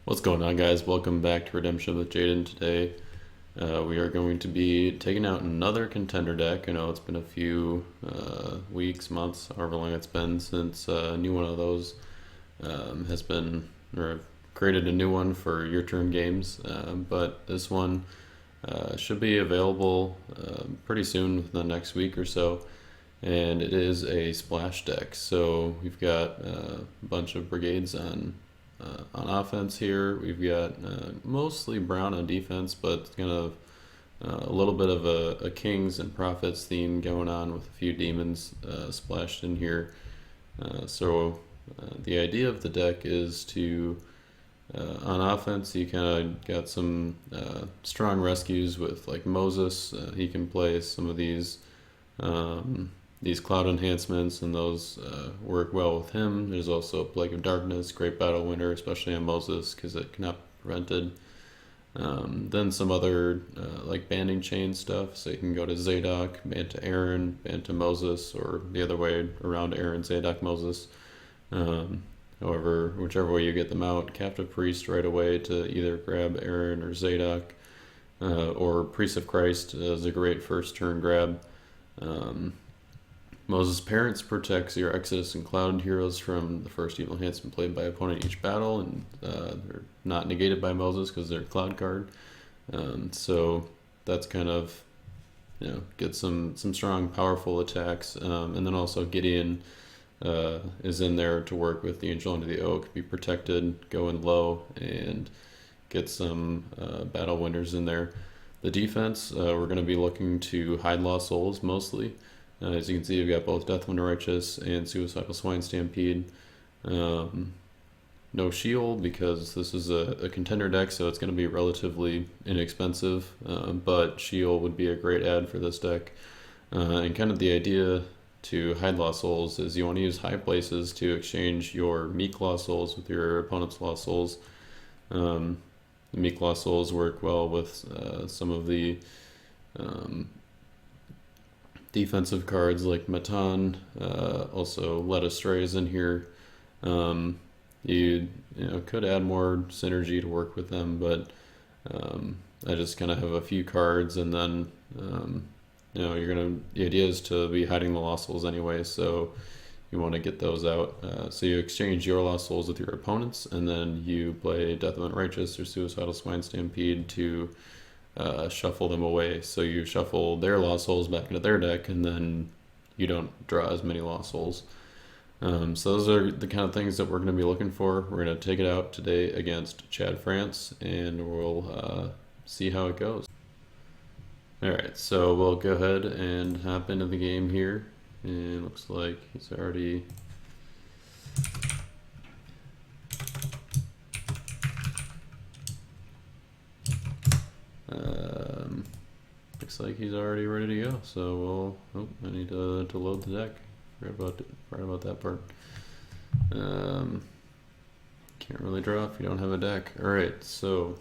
What's going on, guys? Welcome back to Redemption with Jaden. Today, we are going to be taking out another contender deck. I know it's been a few weeks, months, however long it's been since a new one of those has been, or I've created a new one for your turn games. But this one should be available pretty soon, within the next week or so. And it is a splash deck. So we've got a bunch of brigades on offense here. We've got mostly brown on defense, but kind of a little bit of a kings and prophets theme going on with a few demons splashed in here. So the idea of the deck is to on offense, you kind of got some strong rescues with like Moses. He can play some of these cloud enhancements, and those work well with him. There's also Plague of Darkness, great battle winner, especially on Moses because it cannot be prevented. Then some other like banding chain stuff, so you can go to Zadok, ban to Aaron, ban to Moses, or the other way around, Aaron, Zadok, Moses. However, whichever way you get them out, Captive Priest right away to either grab Aaron or Zadok, or Priest of Christ is a great first turn grab. Moses' Parents protects your Exodus and Cloud heroes from the first evil enhancement played by opponent each battle, and they're not negated by Moses because they're a Cloud card. So that's kind of, get some strong, powerful attacks. And then also Gideon is in there to work with the Angel Under the Oak, be protected, go in low, and get some battle winners in there. The defense, we're going to be looking to hide lost souls mostly. As you can see, we've got both Deathwind Righteous and Suicidal Swine Stampede. No shield because this is a contender deck, so it's going to be relatively inexpensive, but shield would be a great add for this deck. And kind of the idea to hide lost souls is you want to use high places to exchange your meek lost souls with your opponent's lost souls. The meek lost souls work well with some of the defensive cards like Matan, also Led Astray is in here. You could add more synergy to work with them, but I just kind of have a few cards, and then the idea is to be hiding the lost souls anyway, so you want to get those out. So you exchange your lost souls with your opponents, and then you play Deathwind Righteous or Suicidal Swine Stampede to shuffle them away. So you shuffle their lost souls back into their deck, and then you don't draw as many lost souls. So those are the kind of things that we're going to be looking for. We're going to take it out today against Chad Frantz, and we'll see how it goes. Alright, so we'll go ahead and hop into the game here. And looks like he's already looks like he's already ready to go. So we'll I need to load the deck. Forgot about that part. Can't really draw if you don't have a deck. Alright, so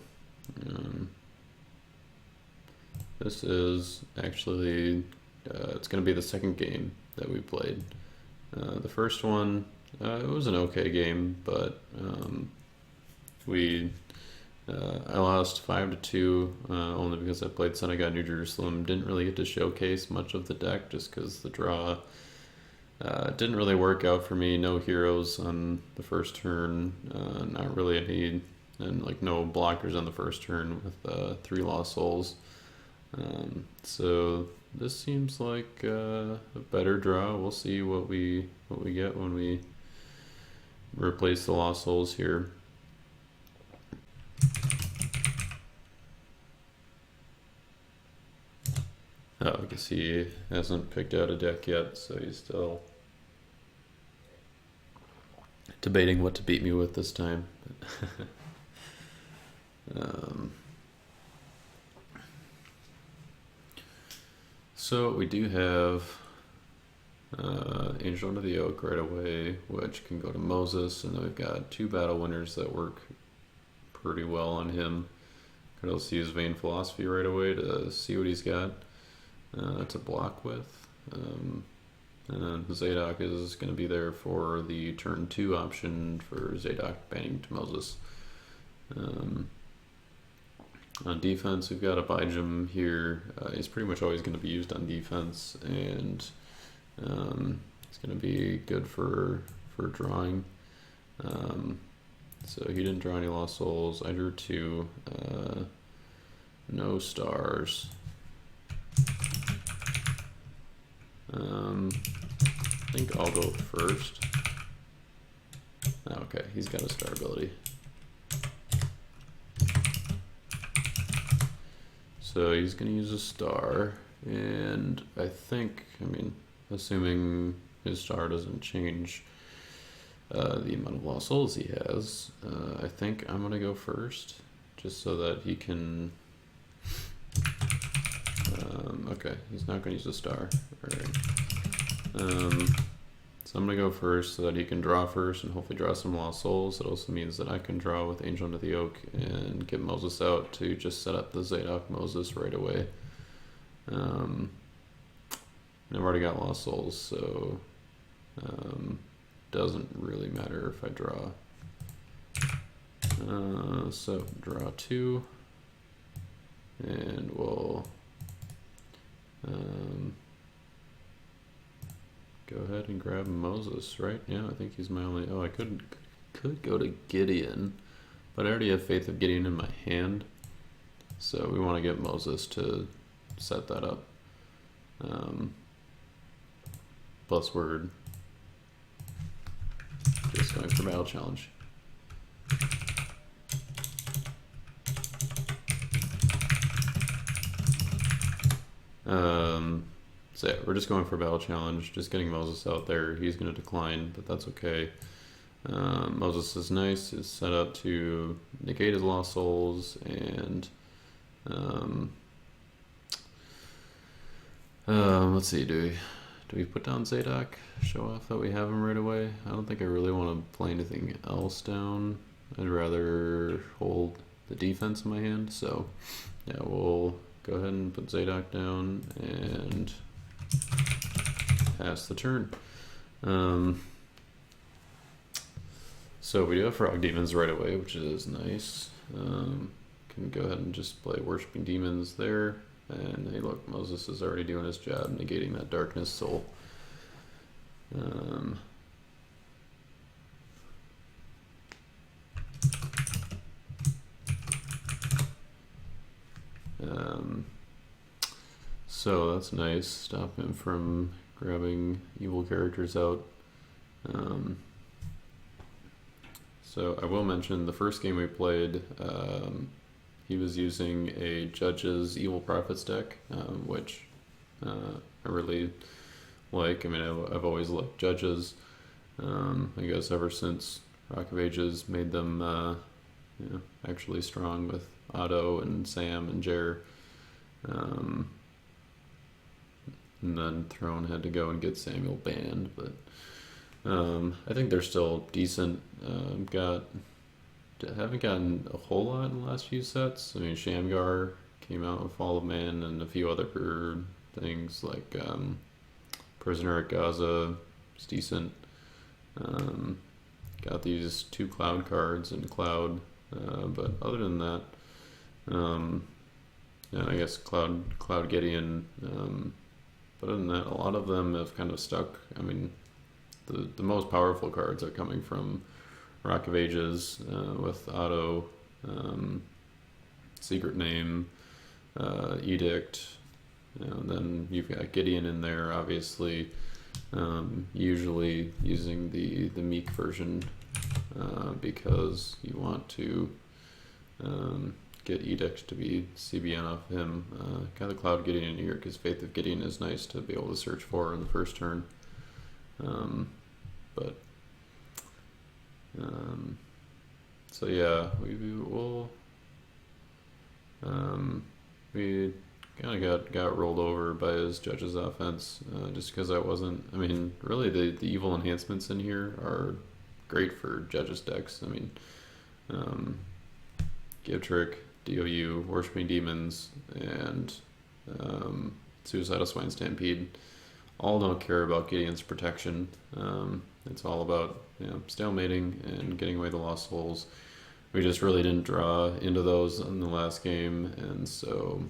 this is actually it's going to be the second game that we played. The first one, it was an okay game, but I lost 5-2 only because I played Synagogue New Jerusalem. Didn't really get to showcase much of the deck just because the draw didn't really work out for me. No heroes on the first turn, not really any, and like no blockers on the first turn with 3 lost souls. So this seems like a better draw. We'll see what we get when we replace the lost souls here. Oh, I guess he hasn't picked out a deck yet, so he's still debating what to beat me with this time. So we do have Angel Under the Oak right away, which can go to Moses, and then we've got 2 battle winners that work pretty well on him. Could also use Vain Philosophy right away to see what he's got to block with. And then Zadok is going to be there for the turn 2 option for Zadok banning to Moses. Um, on defense, we've got Abijam here. He's pretty much always going to be used on defense, and it's going to be good for drawing. So he didn't draw any lost souls. I drew 2. No stars. I think I'll go first. Okay, he's got a star ability. So he's going to use a star, and I think, assuming his star doesn't change the amount of lost souls he has, I think I'm going to go first, just so that he can... okay, he's not going to use a star. Alright. So I'm going to go first so that he can draw first and hopefully draw some lost souls. It also means that I can draw with Angel Under the Oak and get Moses out to just set up the Zadok Moses right away. I've already got lost souls, so doesn't really matter if I draw. So draw 2, and we'll go ahead and grab Moses, right? Yeah, I think he's my only... Oh, I could go to Gideon, but I already have Faith of Gideon in my hand, so we want to get Moses to set that up. Plus we're just going for Battle Challenge. So yeah, we're just going for Battle Challenge, just getting Moses out there. He's going to decline, but that's okay. Moses is nice. It's set up to negate his lost souls, and let's see, do we put down Zadok? Show off that we have him right away? I don't think I really want to play anything else down. I'd rather hold the defense in my hand, so yeah, we'll go ahead and put Zadok down and pass the turn. So we do have Frog Demons right away, which is nice. Can go ahead and just play Worshipping Demons there. And hey, look, Moses is already doing his job, negating that Darkness Soul. So that's nice. Stop him from grabbing evil characters out. So I will mention the first game we played, he was using a Judge's Evil Prophets deck, which I really like. I mean, I've always liked Judges. I guess ever since Rock of Ages made them actually strong with Otto and Sam and Jer. And then Throne had to go and get Samuel banned, but I think they're still decent. Haven't gotten a whole lot in the last few sets. I mean, Shamgar came out with Fall of Man and a few other things like Prisoner at Gaza is decent. Got these 2 Cloud cards in Cloud, but other than that, and I guess Cloud Gideon. But other than that, a lot of them have kind of stuck. I mean, the most powerful cards are coming from Rock of Ages with Otto, Secret Name, Edict. Then you've got Gideon in there, obviously. Usually using the Meek version because you want to get Edict to be CBN off him. Got the Cloud Gideon in here because Faith of Gideon is nice to be able to search for in the first turn. So yeah, we kind of got rolled over by his Judge's offense just because I wasn't. I mean, really the evil enhancements in here are great for Judge's decks. I mean, Give Trick, DOU, Worshipping Demons, and Suicidal Swine Stampede all don't care about Gideon's protection. It's all about stalemating and getting away the lost souls. we just really didn't draw into those in the last game, and so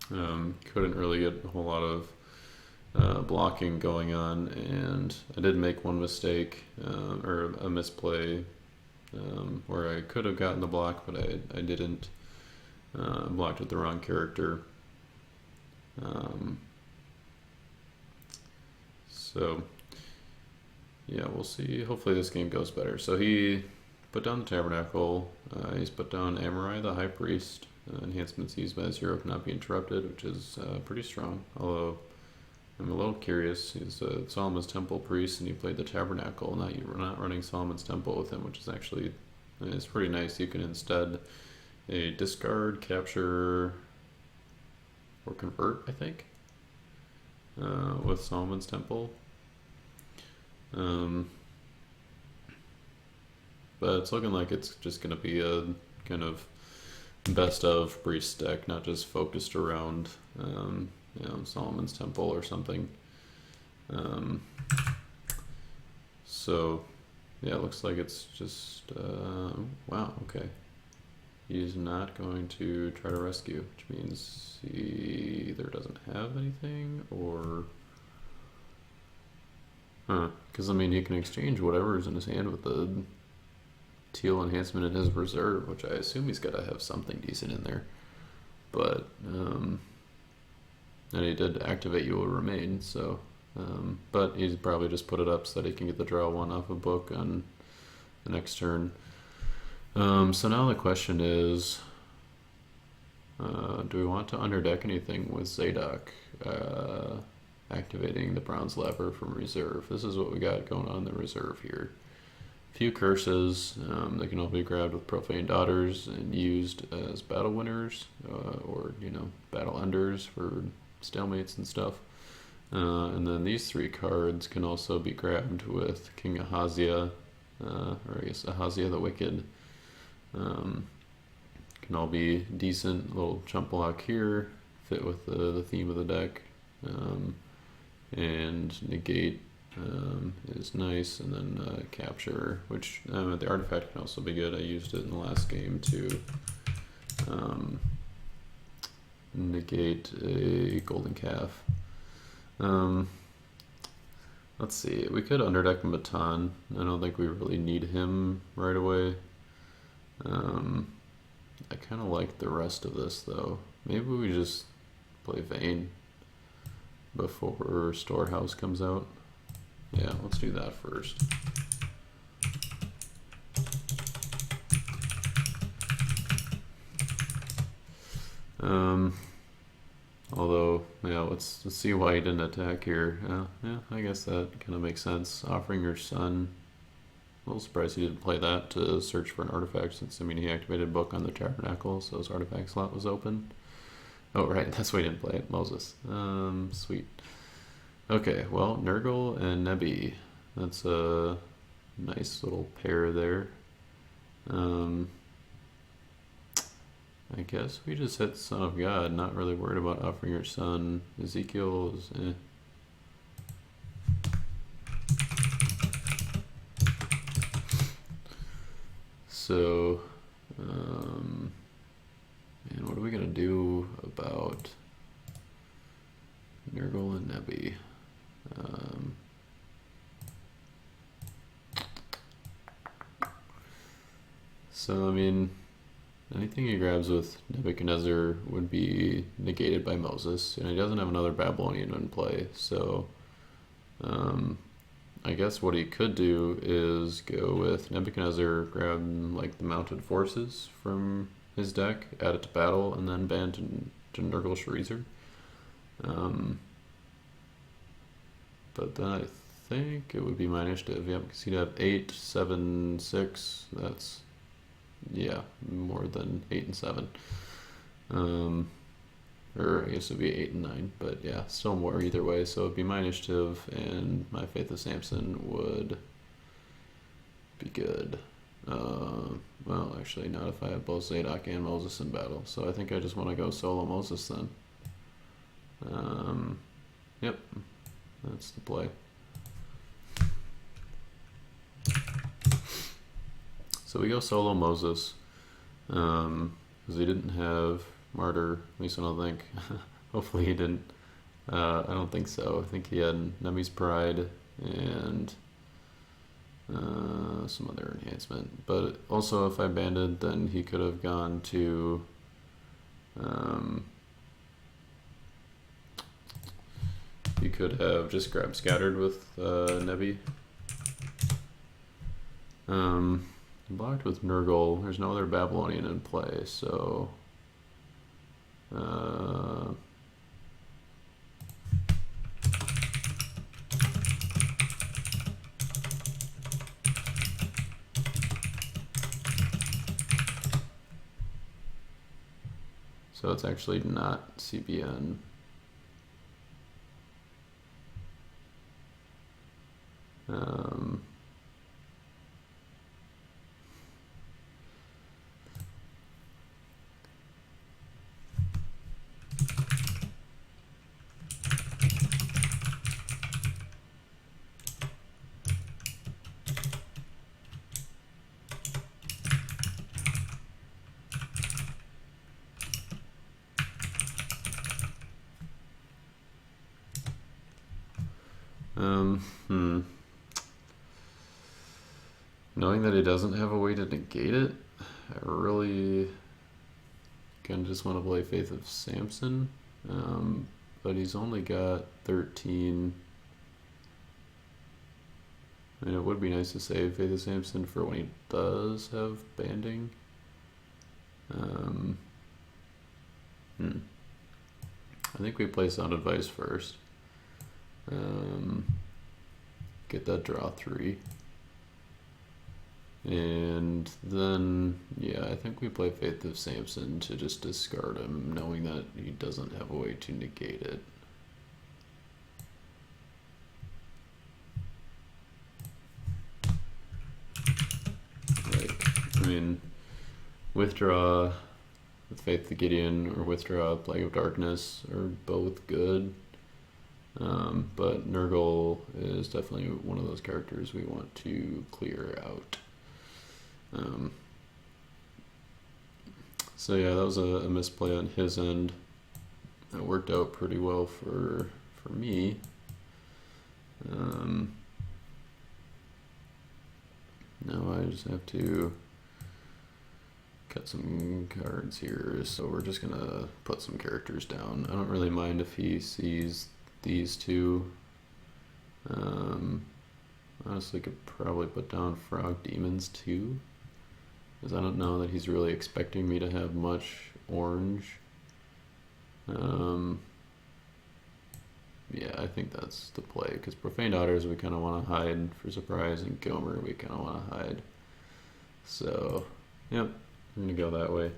couldn't really get a whole lot of blocking going on. And I did make one mistake or a misplay where I could have gotten the block, but I didn't. Blocked with the wrong character. So yeah, we'll see. Hopefully this game goes better. So he put down the Tabernacle. He's put down Amorai, the High Priest. Enhancements used by this hero cannot be interrupted, which is pretty strong. Although I'm a little curious. He's Solomon's Temple Priest, and he played the Tabernacle. You're not running Solomon's Temple with him, which is actually it's pretty nice. You can instead discard, capture, or convert, I think, with Solomon's Temple. But it's looking like it's just going to be a kind of best of priest deck, not just focused around Solomon's Temple or something. So yeah, it looks like it's just wow, okay. He's not going to try to rescue, which means he either doesn't have anything or because I mean he can exchange whatever is in his hand with the teal enhancement in his reserve, which I assume he's got to have something decent in there. But and he did activate You Will Remain, so but he's probably just put it up so that he can get the draw one off a book on the next turn. So now the question is, do we want to underdeck anything with Zadok activating the Bronze Lever from reserve? This is what we got going on in the reserve here. Few curses. They can all be grabbed with Profane Daughters and used as battle winners or battle enders for stalemates and stuff. And then these three cards can also be grabbed with King Ahaziah, or I guess Ahaziah the Wicked. Can all be decent. Little chump block here, fit with the theme of the deck, and negate is nice, and then capture, which the artifact can also be good. I used it in the last game to negate a golden calf. Let's see, we could underdeck Baton. I don't think we really need him right away. I kind of like the rest of this though. Maybe we just play Vayne before Storehouse comes out. Yeah, let's do that first. Although, yeah, let's see why he didn't attack here. Yeah, I guess that kind of makes sense. Offering Your Son. A little surprised he didn't play that to search for an artifact, since, I mean, he activated book on the Tabernacle, so his artifact slot was open. Oh, right, that's why he didn't play it. Moses. Sweet. Okay, well, Nurgle and Nebi. That's a nice little pair there. I guess we just hit Son of God, not really worried about Offering Your Son. Ezekiel is So, and what are we gonna do about Nurgle and Nebi? So, I mean, anything he grabs with Nebuchadnezzar would be negated by Moses, and he doesn't have another Babylonian in play, so I guess what he could do is go with Nebuchadnezzar, grab like the mounted forces from his deck, add it to battle, and then ban to Nurgle Shreezer. But then I think it would be my initiative, yeah, because he'd have 8, 7, 6, that's, yeah, more than 8 and 7. Or I guess it'd be 8 and 9, but yeah, still more either way. So it'd be my initiative, and my Faith of Samson would be good. Well, actually, not if I have both Zadok and Moses in battle. So I think I just want to go solo Moses then. Yep, that's the play. So we go solo Moses, because he didn't have Martyr, at least I don't think. Hopefully he didn't. I don't think so. I think he had Nemi's Pride and some other enhancement. But also if I banded, then he could have gone to... he could have just grabbed Scattered with Nebi. Blocked with Nurgle. There's no other Babylonian in play, so... so it's actually not CBN. Knowing that he doesn't have a way to negate it, I really kind of just want to play Faith of Samson, but he's only got 13. I mean, it would be nice to save Faith of Samson for when he does have banding. I think we play Sound Advice first. Get that draw 3. And then, yeah, I think we play Faith of Samson to just discard him, knowing that he doesn't have a way to negate it. Like, I mean, withdraw with Faith the Gideon or withdraw Plague of Darkness are both good. But Nurgle is definitely one of those characters we want to clear out. So yeah, that was a misplay on his end. That worked out pretty well for me. Now I just have to cut some cards here, so we're just gonna put some characters down. I don't really mind if he sees these two. Honestly could probably put down Frog Demons too, because I don't know that he's really expecting me to have much orange. Yeah, I think that's the play, because Profane Daughters we kind of want to hide for surprise, and Gomer we kind of want to hide. So, yep, I'm going to go that way.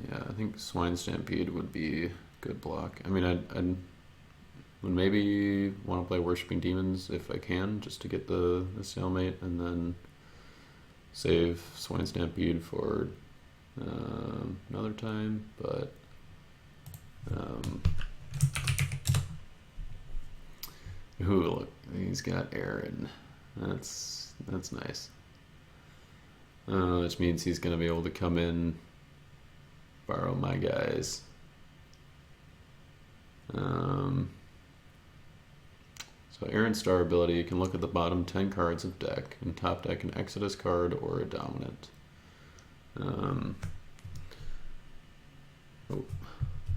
Yeah, I think Swine Stampede would be a good block. I mean, I'd would maybe want to play Worshipping Demons if I can, just to get the stalemate, and then save Swine Stampede for another time, but ooh, look, he's got Aaron. That's nice. Which means he's going to be able to come in, borrow my guys. So Aaron's star ability, you can look at the bottom 10 cards of deck, and top deck an Exodus card or a Dominant.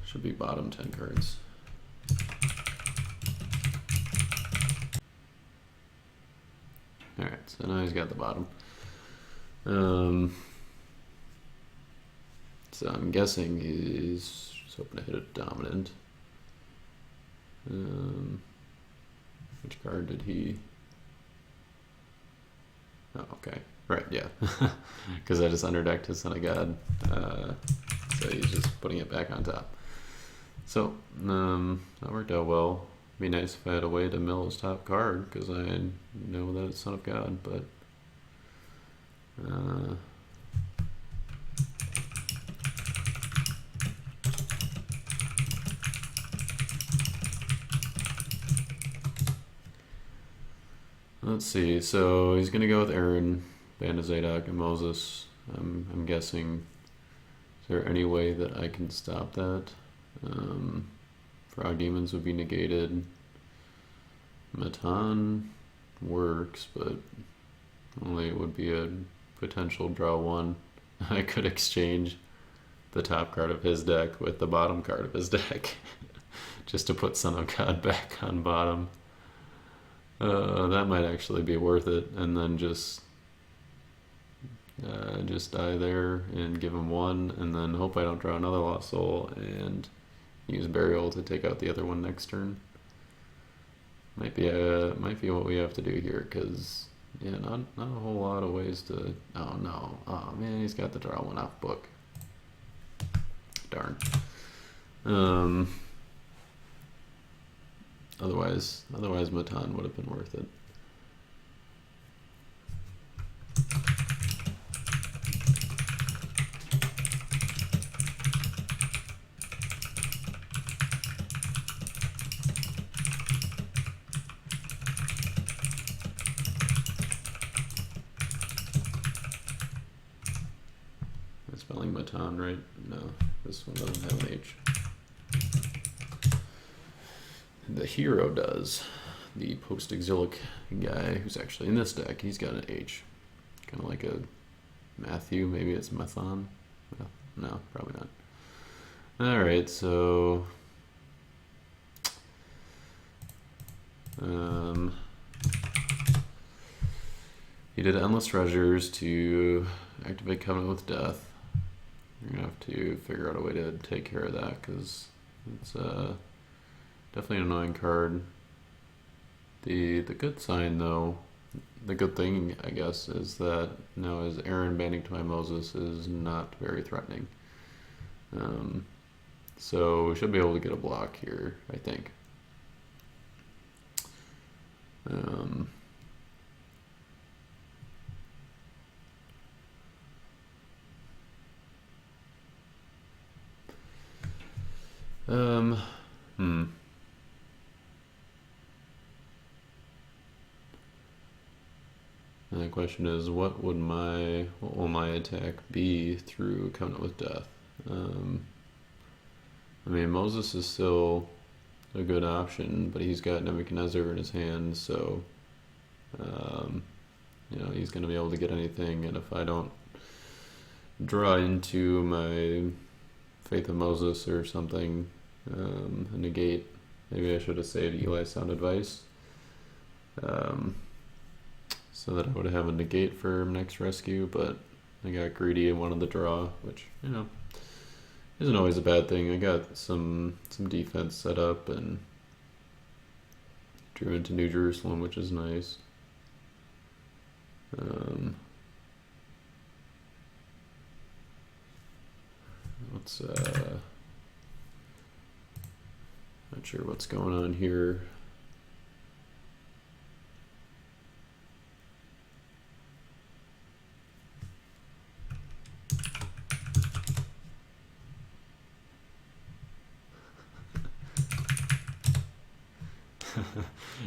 Should be bottom 10 cards. Alright, so now he's got the bottom. So I'm guessing he's just hoping to hit a Dominant. Which card did he... Oh, okay. Right, yeah. Because I just underdecked his Son of God. So he's just putting it back on top. So, that worked out well. It'd be nice if I had a way to mill his top card, because I know that it's Son of God, but... Let's see. So he's gonna go with Aaron, Band of Zadok, and Moses. I'm guessing. Is there any way that I can stop that? Frog Demons would be negated. Matan works, but only it would be a potential draw one. I could exchange the top card of his deck with the bottom card of his deck just to put Son of God back on bottom. That might actually be worth it, and then just die there and give him one, and then hope I don't draw another Lost Soul and use Burial to take out the other one next turn. Might be what we have to do here, because yeah, not a whole lot of ways to. Oh no! Oh man, he's got the draw one off book. Darn. Otherwise Matan would have been worth it. Am I spelling Matan right? No, this one doesn't have an H. The hero does. The post-exilic guy who's actually in this deck, he's got an H. Kind of like a Matthew, maybe it's Mathon? No, probably not. Alright, so... he did Endless Treasures to activate Covenant with Death. You're going to have to figure out a way to take care of that, because it's definitely an annoying card. The good sign, though, the good thing, I guess, is that now as Aaron banding to my Moses is not very threatening. So we should be able to get a block here, I think. And the question is, what will my attack be through Covenant with Death? I mean, Moses is still a good option, but he's got Nebuchadnezzar in his hand, so he's going to be able to get anything. And if I don't draw into my Faith of Moses or something, a negate, maybe I should have saved Eli's Sound Advice. So that I would have a negate for next rescue, but I got greedy and wanted the draw, which, isn't always a bad thing. I got some defense set up and drew into New Jerusalem, which is nice. Not sure what's going on here.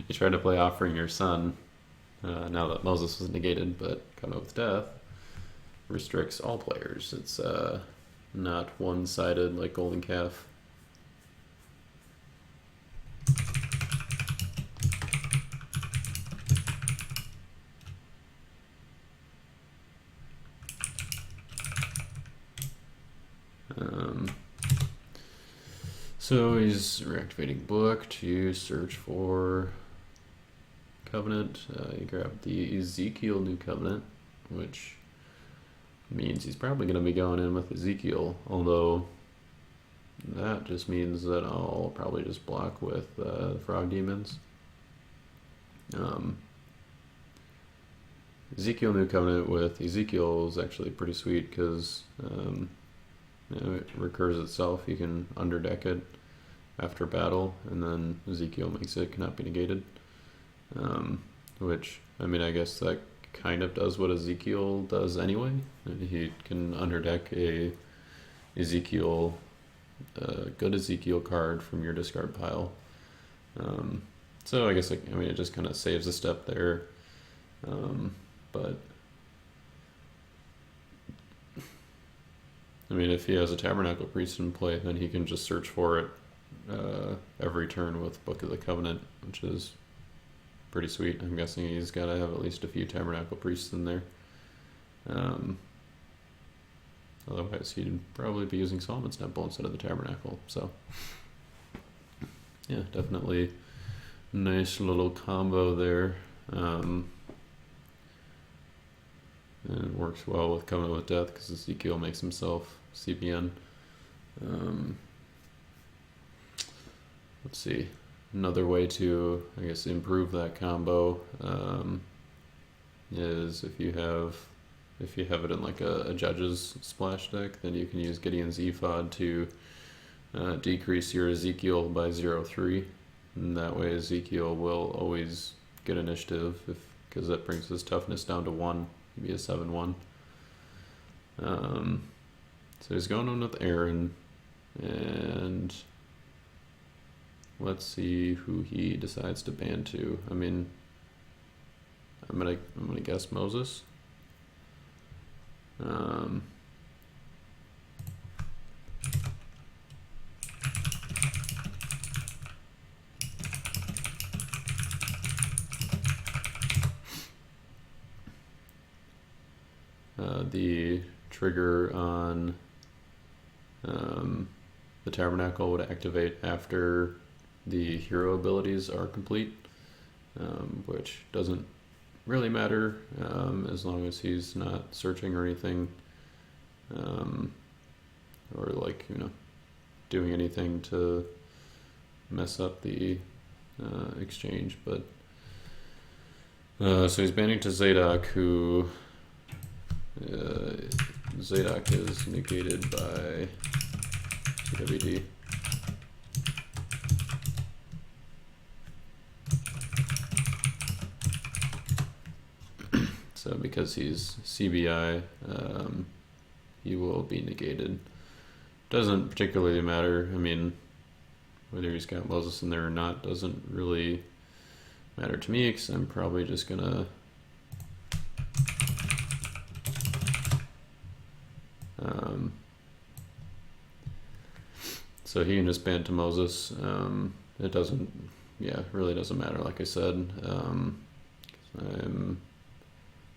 You tried to play Offering Your Son, now that Moses was negated, but Covenant with Death restricts all players. It's not one-sided like Golden Calf. So he's reactivating book to search for Covenant. You grab the Ezekiel New Covenant, which means he's probably going to be going in with Ezekiel, although that just means that I'll probably just block with the Frog Demons. Ezekiel New Covenant with Ezekiel is actually pretty sweet because it recurs itself. You can underdeck it after battle, and then Ezekiel makes it cannot be negated. Which, I guess that kind of does what Ezekiel does anyway. He can underdeck a good Ezekiel card from your discard pile. So I guess it just kind of saves a step there. But I mean, if he has a Tabernacle Priest in play, then he can just search for it every turn with Book of the Covenant, which is pretty sweet. I'm guessing he's got to have at least a few Tabernacle Priests in there. Otherwise, he'd probably be using Solomon's Temple instead of the Tabernacle. So, yeah, definitely nice little combo there. And it works well with Covenant with Death because Ezekiel makes himself CBN. Let's see. Another way to, I guess, improve that combo is if you have it in like a Judge's splash deck, then you can use Gideon's Ephod to decrease your Ezekiel by 0-3. And that way Ezekiel will always get initiative because that brings his toughness down to 1. He'd be a 7-1. So he's going on with Aaron, and let's see who he decides to ban to. I mean, I'm gonna guess Moses. The trigger on the Tabernacle would activate after the hero abilities are complete, which doesn't really matter as long as he's not searching or anything, or like, doing anything to mess up the exchange. But so he's banning to Zadok, who Zadok is negated by CWD. So because he's CBI, he will be negated. Doesn't particularly matter. I mean, whether he's got Moses in there or not doesn't really matter to me, because I'm probably just gonna so he can just ban to Moses. It doesn't, really doesn't matter, like I said. I'm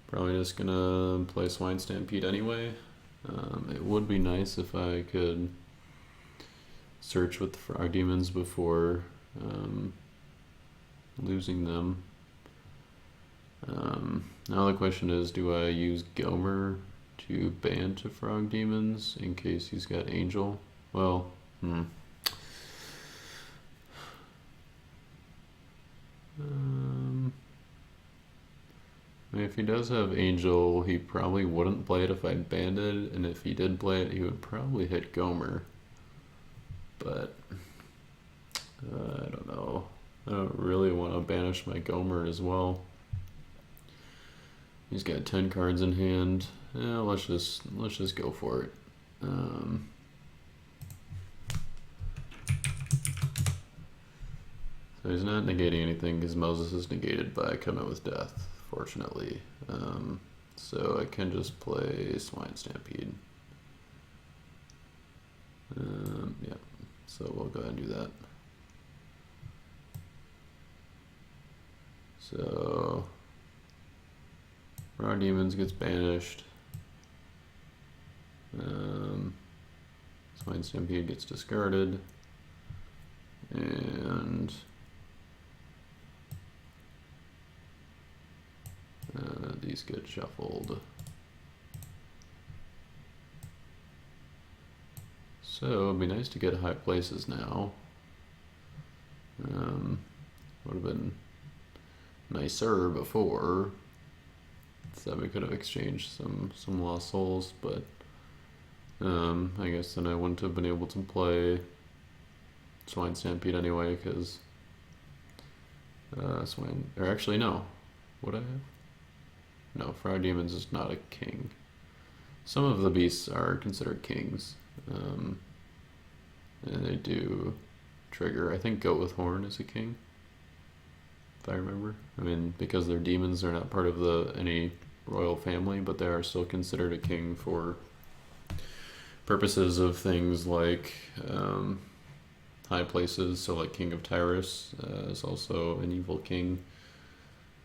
probably just gonna play Swine Stampede anyway. It would be nice if I could search with the Frog Demons before losing them. Now the question is, do I use Gomer to ban to Frog Demons in case he's got Angel? Well, if he does have Angel, he probably wouldn't play it if I banned it, and if he did play it, he would probably hit Gomer. But I don't know. I don't really want to banish my Gomer as well. He's got 10 cards in hand. Yeah, let's just go for it. So he's not negating anything because Moses is negated by Covenant with Death, fortunately. So I can just play Swine Stampede. Yeah, so we'll go ahead and do that. So Raw Demons gets banished. Swine Stampede gets discarded. And these get shuffled. So it'd be nice to get high places now. Would have been nicer before, so we could have exchanged some lost souls, but I guess then I wouldn't have been able to play Swine Stampede anyway, because actually no, would I have? No, Frog Demons is not a king. Some of the beasts are considered kings, and they do trigger. I think Goat with Horn is a king. if I remember. I mean, because they're demons, they're not part of the any royal family, but they are still considered a king for purposes of things like high places. So, like King of Tyrus is also an evil king.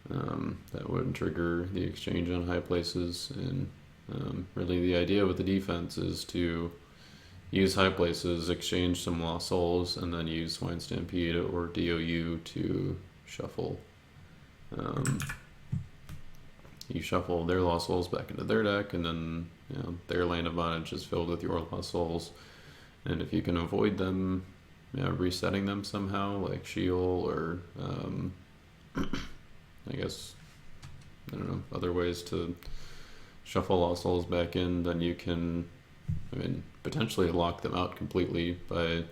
That would trigger the exchange on high places, and really the idea with the defense is to use high places, exchange some lost souls, and then use Swine Stampede or DOU to shuffle. You shuffle their lost souls back into their deck, and then their land advantage is filled with your lost souls. And if you can avoid them, resetting them somehow, like Sheol or I guess, I don't know, other ways to shuffle lost souls back in, then you can, potentially lock them out completely by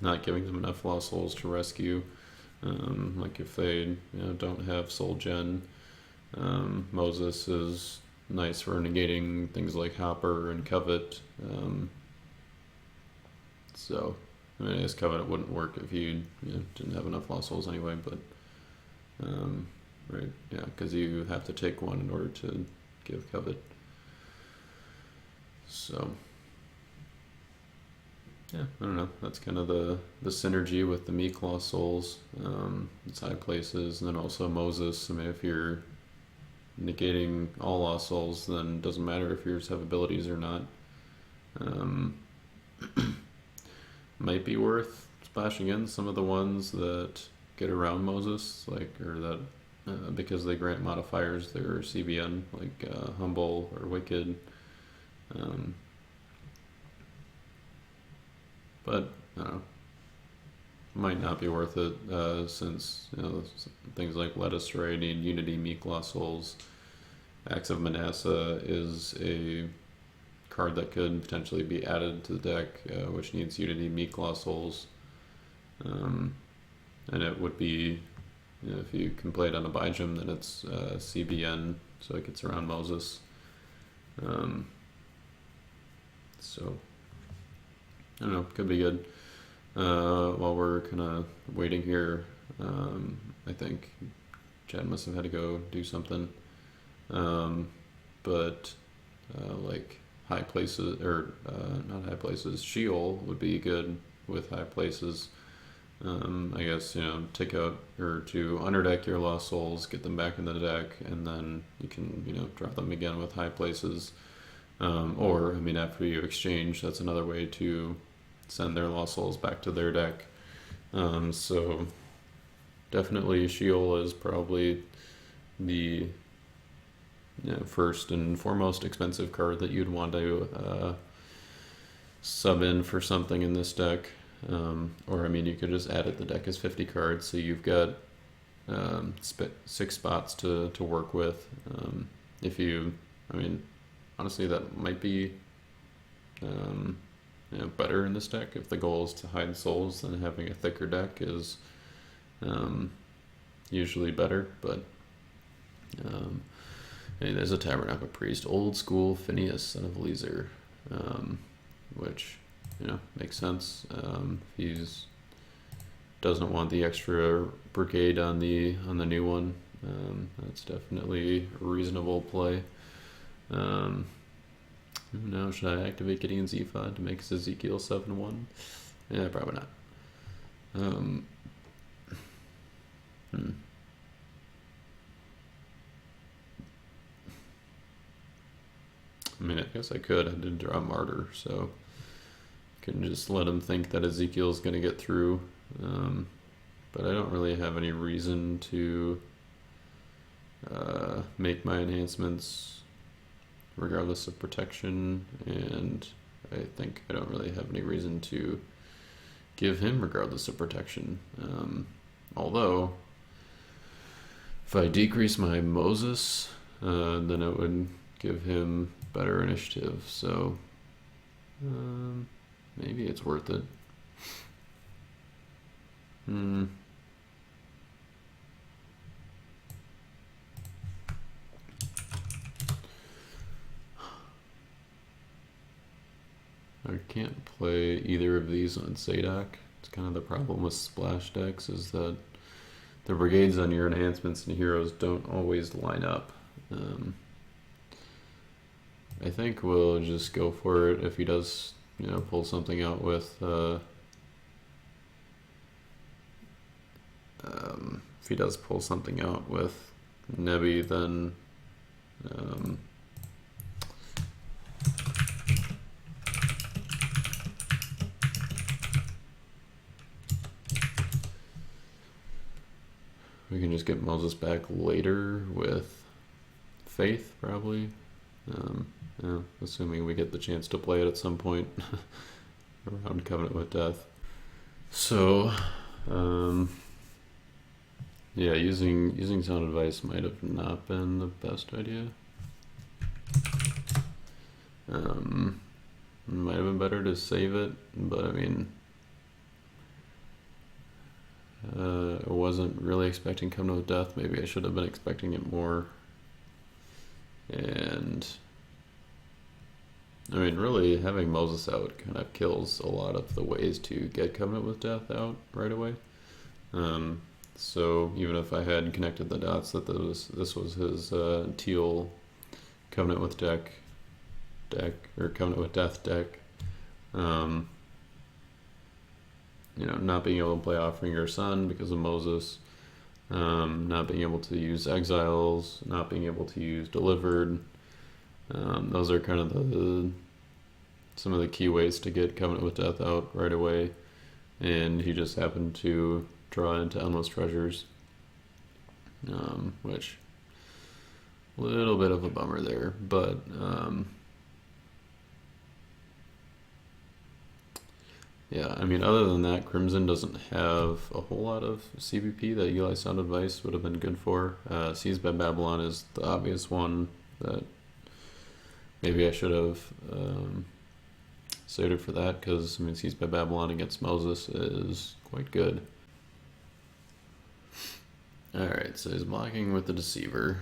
not giving them enough lost souls to rescue. Like if they don't have soul gen, Moses is nice for negating things like Hopper and Covet. So I guess Covet wouldn't work if you didn't have enough lost souls anyway, but right, yeah, because you have to take one in order to give Covet. So yeah, I don't know. That's kind of the synergy with the Meek Lost Souls. It's high places, and then also Moses. If you're negating all Lost Souls, then it doesn't matter if yours have abilities or not. Might be worth splashing in some of the ones that get around Moses, because they grant modifiers, they're CBN, like Humble or Wicked. But I don't know, might not be worth it since things like Led Astray need Unity, Meek Lost Souls. Axe of Manasseh is a card that could potentially be added to the deck, which needs Unity, Meek Lost Souls. And it would be, if you can play it on a Bijam, then it's CBN, so it gets around Moses. So I don't know, could be good. While we're kind of waiting here, I think Chad must have had to go do something. But like high places, or not high places, Sheol would be good with high places. I guess, take out or to underdeck your lost souls, get them back in the deck, and then you can, drop them again with high places. Or, after you exchange, that's another way to send their lost souls back to their deck. So definitely Sheol is probably the first and foremost expensive card that you'd want to sub in for something in this deck. Or you could just add it. The deck is 50 cards, so you've got 6 spots to work with. If you, honestly, that might be better in this deck. If the goal is to hide souls, then having a thicker deck is usually better. But hey, there's a Tabernacle Priest, old school Phineas, son of Eleazar, which makes sense. He's doesn't want the extra brigade on the new one. That's definitely a reasonable play. Now, should I activate Gideon's Ephod to make his Ezekiel 7-1? Yeah, probably not. I guess I could. I did draw Martyr, so couldn't just let him think that Ezekiel's going to get through. But I don't really have any reason to make my enhancements regardless of protection, and I think I don't really have any reason to give him regardless of protection. Although, if I decrease my Moses, then it would give him better initiative, so maybe it's worth it. I can't play either of these on Sadok. It's kind of the problem with splash decks, is that the brigades on your enhancements and heroes don't always line up. I think we'll just go for it if he does, pull something out with. If he does pull something out with Nebby, then. We can just get Moses back later with Faith, probably. Assuming we get the chance to play it at some point around Covenant with Death. So, yeah, using Sound Advice might have not been the best idea. Might have been better to save it, but I mean, I wasn't really expecting Covenant with Death. Maybe I should have been expecting it more. And I mean, really, having Moses out kind of kills a lot of the ways to get Covenant with Death out right away. So even if I had connected the dots that this was his teal Covenant with deck or Covenant with Death deck, not being able to play Offering Sun because of Moses, not being able to use Exiles, not being able to use Delivered. Those are kind of some of the key ways to get Covenant with Death out right away, and he just happened to draw into Endless Treasures, which a little bit of a bummer there, but yeah, I mean, other than that, Crimson doesn't have a whole lot of CBP that Eli Sound Advice would have been good for. Seized by Babylon is the obvious one that maybe I should have saved it for that, because, I mean, Seized by Babylon against Moses is quite good. Alright, so he's blocking with the Deceiver.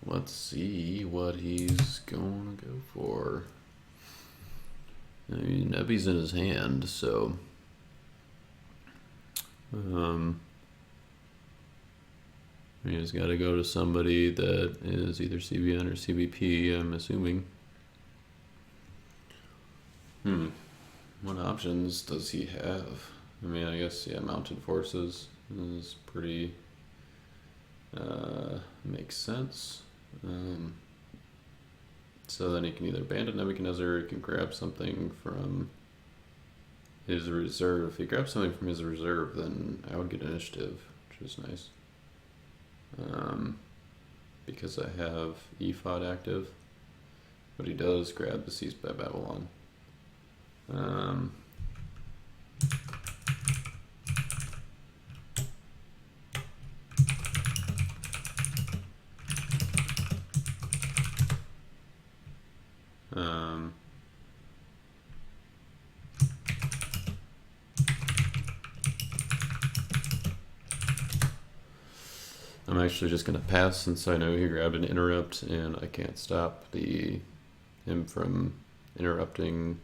Let's see what he's going to go for. I mean, Nebby's in his hand, so he's got to go to somebody that is either CBN or CBP, I'm assuming. What options does he have? I mean, I guess, yeah, Mounted Forces is pretty, makes sense. So then he can either Bandit Nebuchadnezzar, or he can grab something from his reserve. If he grabs something from his reserve, then I would get initiative, which is nice. Because I have ephod active, but he does grab the Seized by Babylon. I'm actually just going to pass, since I know he grabbed an interrupt and I can't stop him from interrupting,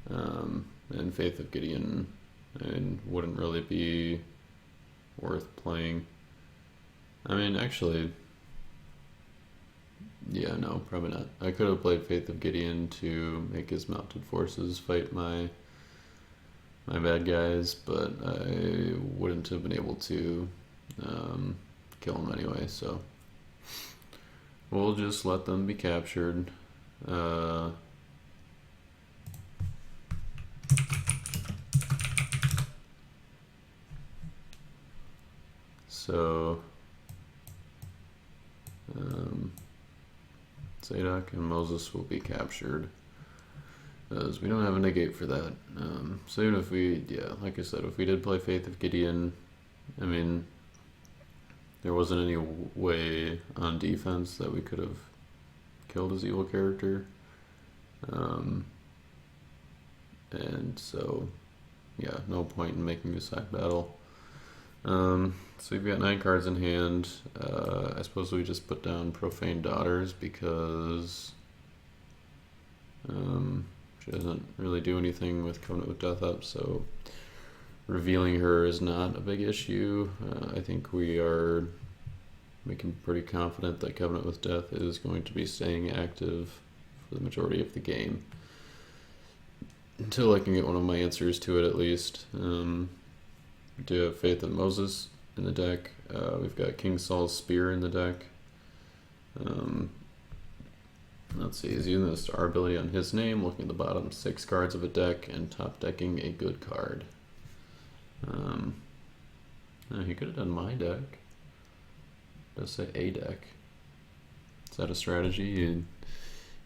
and Faith of Gideon, and wouldn't really be worth playing. I mean, actually, yeah, no, probably not. I could have played Faith of Gideon to make his Mounted Forces fight my bad guys, but I wouldn't have been able to kill him anyway, so we'll just let them be captured. So Zadok and Moses will be captured, because we don't have a negate for that. So even if we, yeah, like I said, if we did play Faith of Gideon, I mean, there wasn't any way on defense that we could have killed his evil character. And so, yeah, no point in making a side battle. So we've got 9 cards in hand. I suppose we just put down Profane Daughters, because she doesn't really do anything with Covenant with Death up, so revealing her is not a big issue. I think we are making pretty confident that Covenant with Death is going to be staying active for the majority of the game. Until I can get one of my answers to it, at least. We do have Faith in Moses in the deck. We've got King Saul's Spear in the deck. Let's see, he's using the star ability on his name, looking at the bottom 6 cards of a deck, and top decking a good card. He could have done my deck. It does say a deck. Is that a strategy? You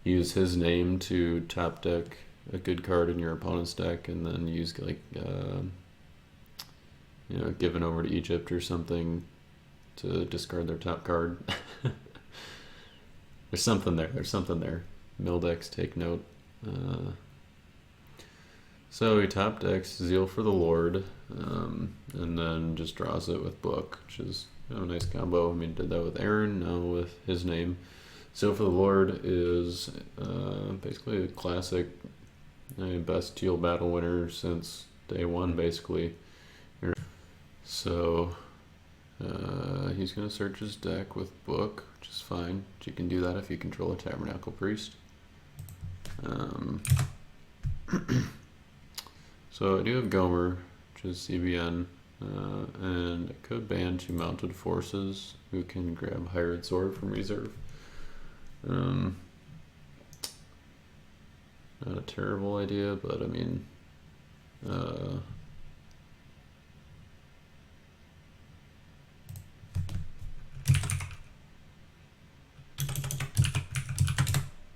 use his name to top deck a good card in your opponent's deck, and then use like Given Over to Egypt or something to discard their top card. There's something there. Mill decks, take note. So he top decks Zeal for the Lord, and then just draws it with Book, which is a nice combo. I mean, did that with Aaron, now with his name. Zeal for the Lord is basically a classic, best teal battle winner since day one, basically. So he's going to search his deck with Book, which is fine. But you can do that if you control a Tabernacle Priest. So I do have Gomer, which is CBN, and I could ban 2 mounted forces who can grab Hired Sword from reserve. Not a terrible idea, but I mean,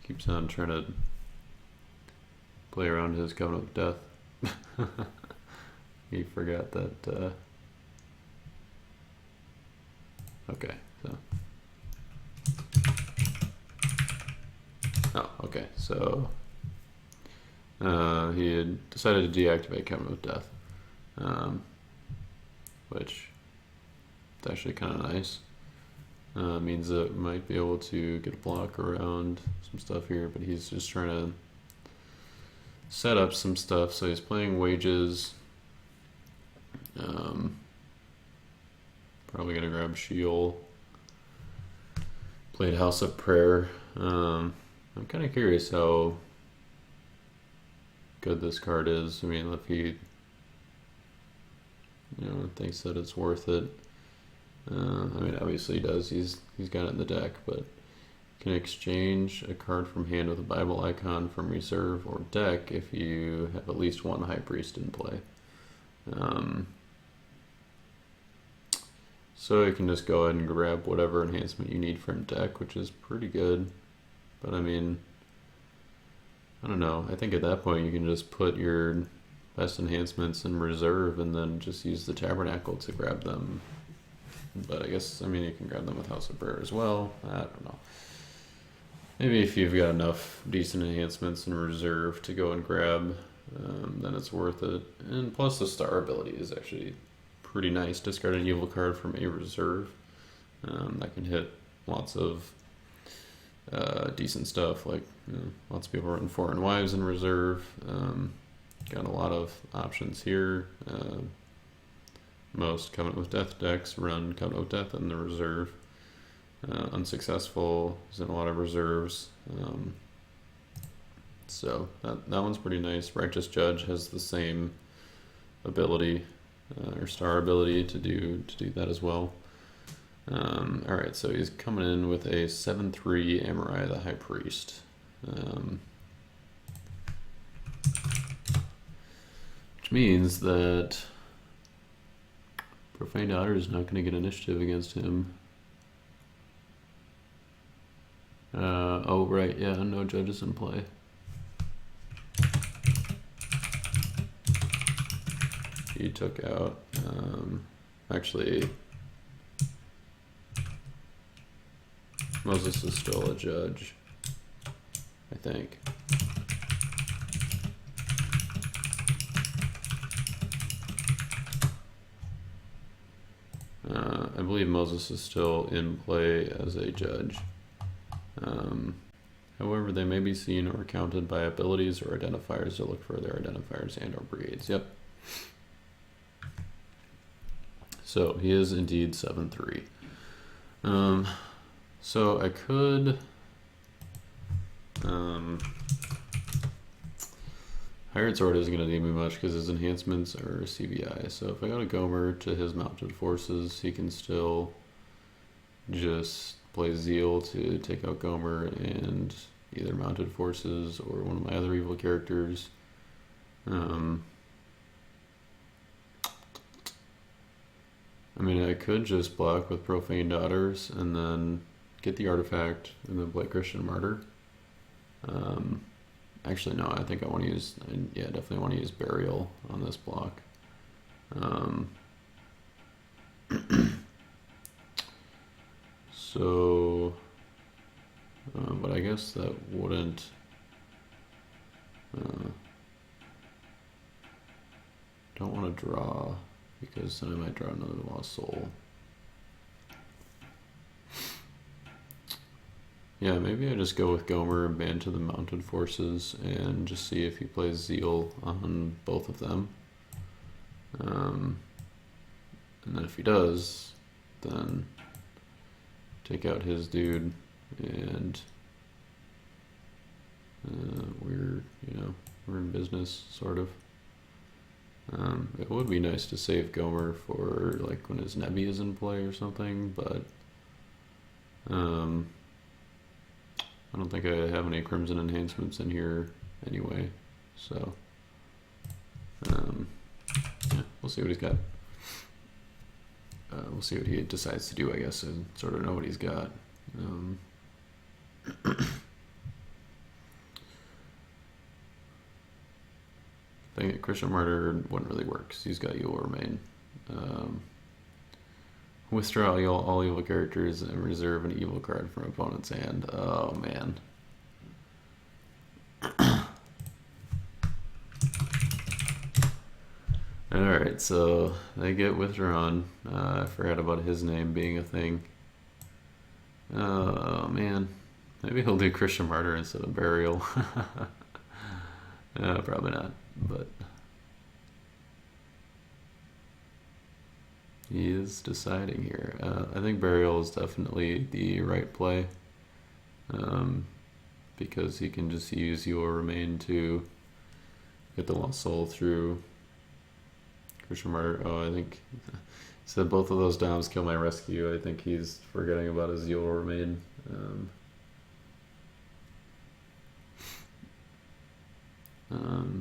keeps on trying to play around his Covenant of Death. He forgot that. Okay, so. Oh, okay, so he had decided to deactivate Covenant of Death, which is actually kind of nice. Means that we might be able to get a block around some stuff here, but he's just trying to set up some stuff. So he's playing Wages. Probably gonna grab Sheol. Played House of Prayer. I'm kind of curious how good this card is. I mean, if he thinks that it's worth it. I mean, obviously he does. He's got it in the deck, but can exchange a card from hand with a Bible icon from reserve or deck if you have at least one High Priest in play. So you can just go ahead and grab whatever enhancement you need from deck, which is pretty good. But I mean, I don't know. I think at that point you can just put your best enhancements in reserve and then just use the Tabernacle to grab them. But I guess, I mean, you can grab them with House of Prayer as well. I don't know. Maybe if you've got enough decent enhancements in reserve to go and grab, then it's worth it. And plus the star ability is actually pretty nice. Discard an evil card from a reserve. That can hit lots of decent stuff, like lots of people run Foreign Wives in reserve. Got a lot of options here. Most Covenant with Death decks run Covenant with Death in the reserve. Unsuccessful is in a lot of reserves. So that one's pretty nice. Righteous Judge has the same ability, or star ability to do that as well. Alright, so he's coming in with a 7/3 Amorai the High Priest. Which means that Profane Daughter is not going to get initiative against him. Oh, right, yeah, no judges in play. He took out, actually, Moses is still a judge, I think. I believe Moses is still in play as a judge. However, they may be seen or counted by abilities or identifiers to look for their identifiers and or brigades. Yep. So he is indeed 7-3. So I could Hired Sword isn't going to do me much because his enhancements are CVI. So if I go to Gomer to his mounted forces, he can still just play Zeal to take out Gomer and either mounted forces or one of my other evil characters. I mean, I could just block with Profane Daughters and then get the artifact and then play Christian Martyr. Actually, no, I think I want to use, yeah, definitely want to use Burial on this block. So, but I guess that wouldn't, don't want to draw because then I might draw another Lost Soul. Yeah, maybe I just go with Gomer and ban to the mounted forces and just see if he plays Zeal on both of them. And then if he does, then take out his dude and we're in business, sort of. It would be nice to save Gomer for like when his Nebi is in play or something, but I don't think I have any Crimson enhancements in here anyway, so yeah, we'll see what he's got. We'll see what he decides to do, I guess, and sort of know what he's got. I think Christian Martyr wouldn't really work because he's got You Will Remain. Withdraw all evil characters and reserve an evil card from opponent's hand. Oh man. Alright, so they get withdrawn. I forgot about his name being a thing. Oh man. Maybe he'll do Christian Martyr instead of Burial. Probably not, but he is deciding here. I think Burial is definitely the right play, because he can just use You Will Remain to get the Lost Soul through Christian Martyr. Oh, I think he said both of those Doms kill my rescue. I think he's forgetting about his You Will Remain.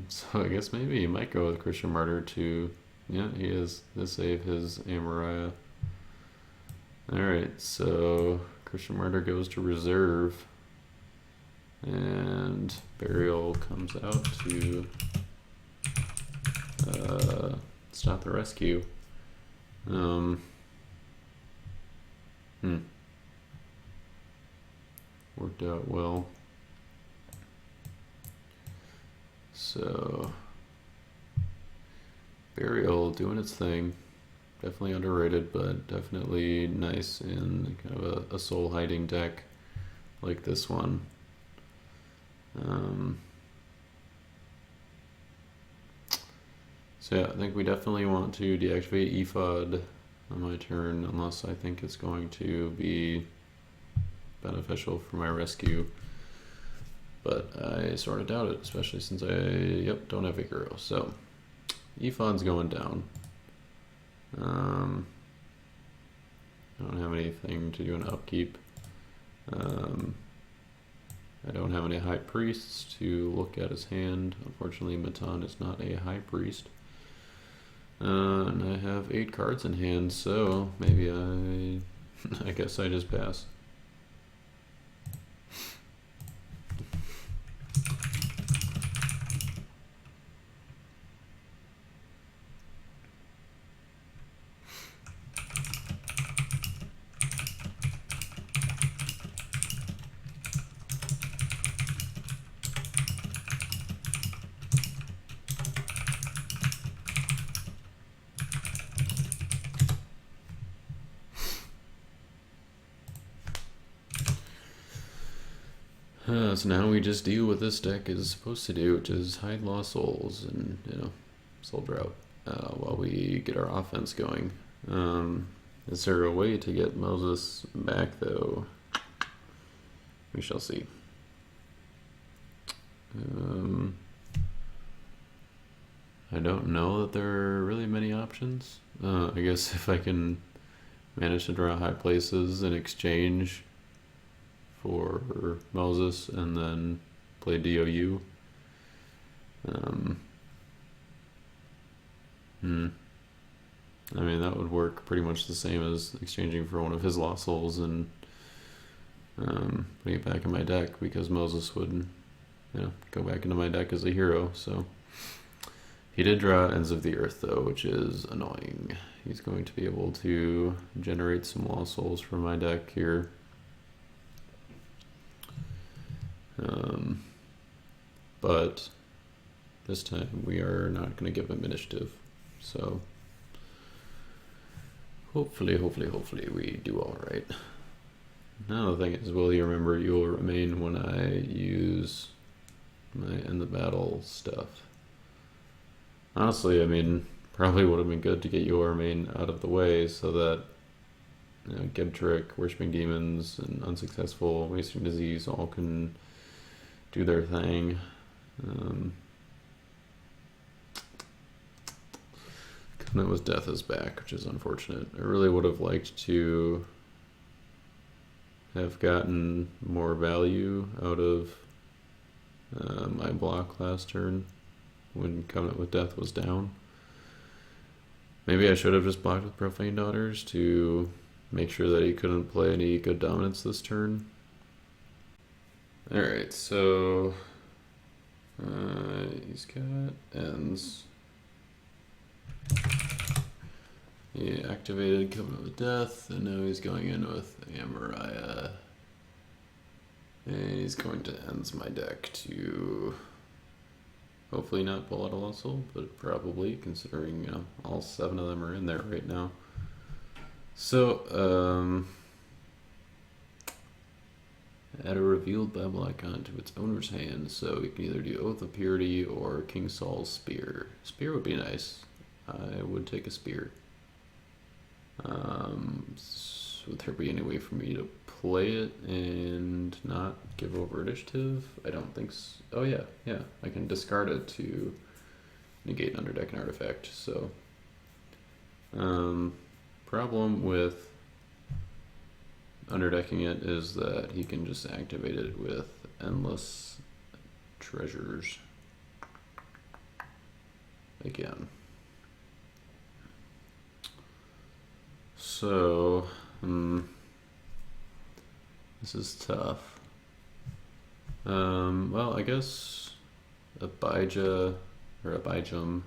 So I guess maybe he might go with Christian Martyr to, yeah, he is, to save his Amariah. Alright, so Christian Martyr goes to reserve, and Burial comes out to stop the rescue. Worked out well. So Burial doing its thing. Definitely underrated, but definitely nice in kind of a soul hiding deck like this one. So yeah, I think we definitely want to deactivate ephod on my turn unless I think it's going to be beneficial for my rescue. But I sort of doubt it, especially since I, don't have Icaro. So ephod's going down. I don't have anything to do an upkeep. I don't have any high priests to look at his hand. Unfortunately, Matan is not a high priest. And I have 8 cards in hand, so maybe I guess I just pass. So now we just do what this deck is supposed to do, which is hide Lost Souls and, Soul Drought, while we get our offense going. Is there a way to get Moses back, though? We shall see. I don't know that there are really many options. I guess if I can manage to draw high places in exchange for Moses and then play DOU. I mean, that would work pretty much the same as exchanging for one of his Lost Souls and putting it back in my deck, because Moses would, go back into my deck as a hero. So he did draw Ends of the Earth, though, which is annoying. He's going to be able to generate some Lost Souls from my deck here. But this time we are not going to give him initiative. So hopefully we do all right. Now the thing is, will you remember you will remain when I use my end the battle stuff? Honestly, I mean, probably would have been good to get your remain out of the way so that Gib Trick, Worshipping Demons, and Unsuccessful, Wasting Disease all can do their thing. Covenant with Death is back, which is unfortunate. I really would have liked to have gotten more value out of my block last turn when Covenant with Death was down. Maybe I should have just blocked with Profane Daughters to make sure that he couldn't play any good dominance this turn. Alright, so he's got Ends. He activated Covenant with Death, and now he's going in with Amariah. And he's going to Ends my deck to hopefully not pull out a Lost Soul, but probably, considering all 7 of them are in there right now. So, add a revealed Babel icon to its owner's hand, so we can either do Oath of Purity or King Saul's Spear. Spear would be nice. I would take a Spear. Would there be any way for me to play it and not give over initiative? I don't think so. Oh yeah, I can discard it to negate an underdeck an artifact. So, problem with underdecking it is that he can just activate it with Endless Treasures again. So, this is tough. Well, I guess Abijah or Abijam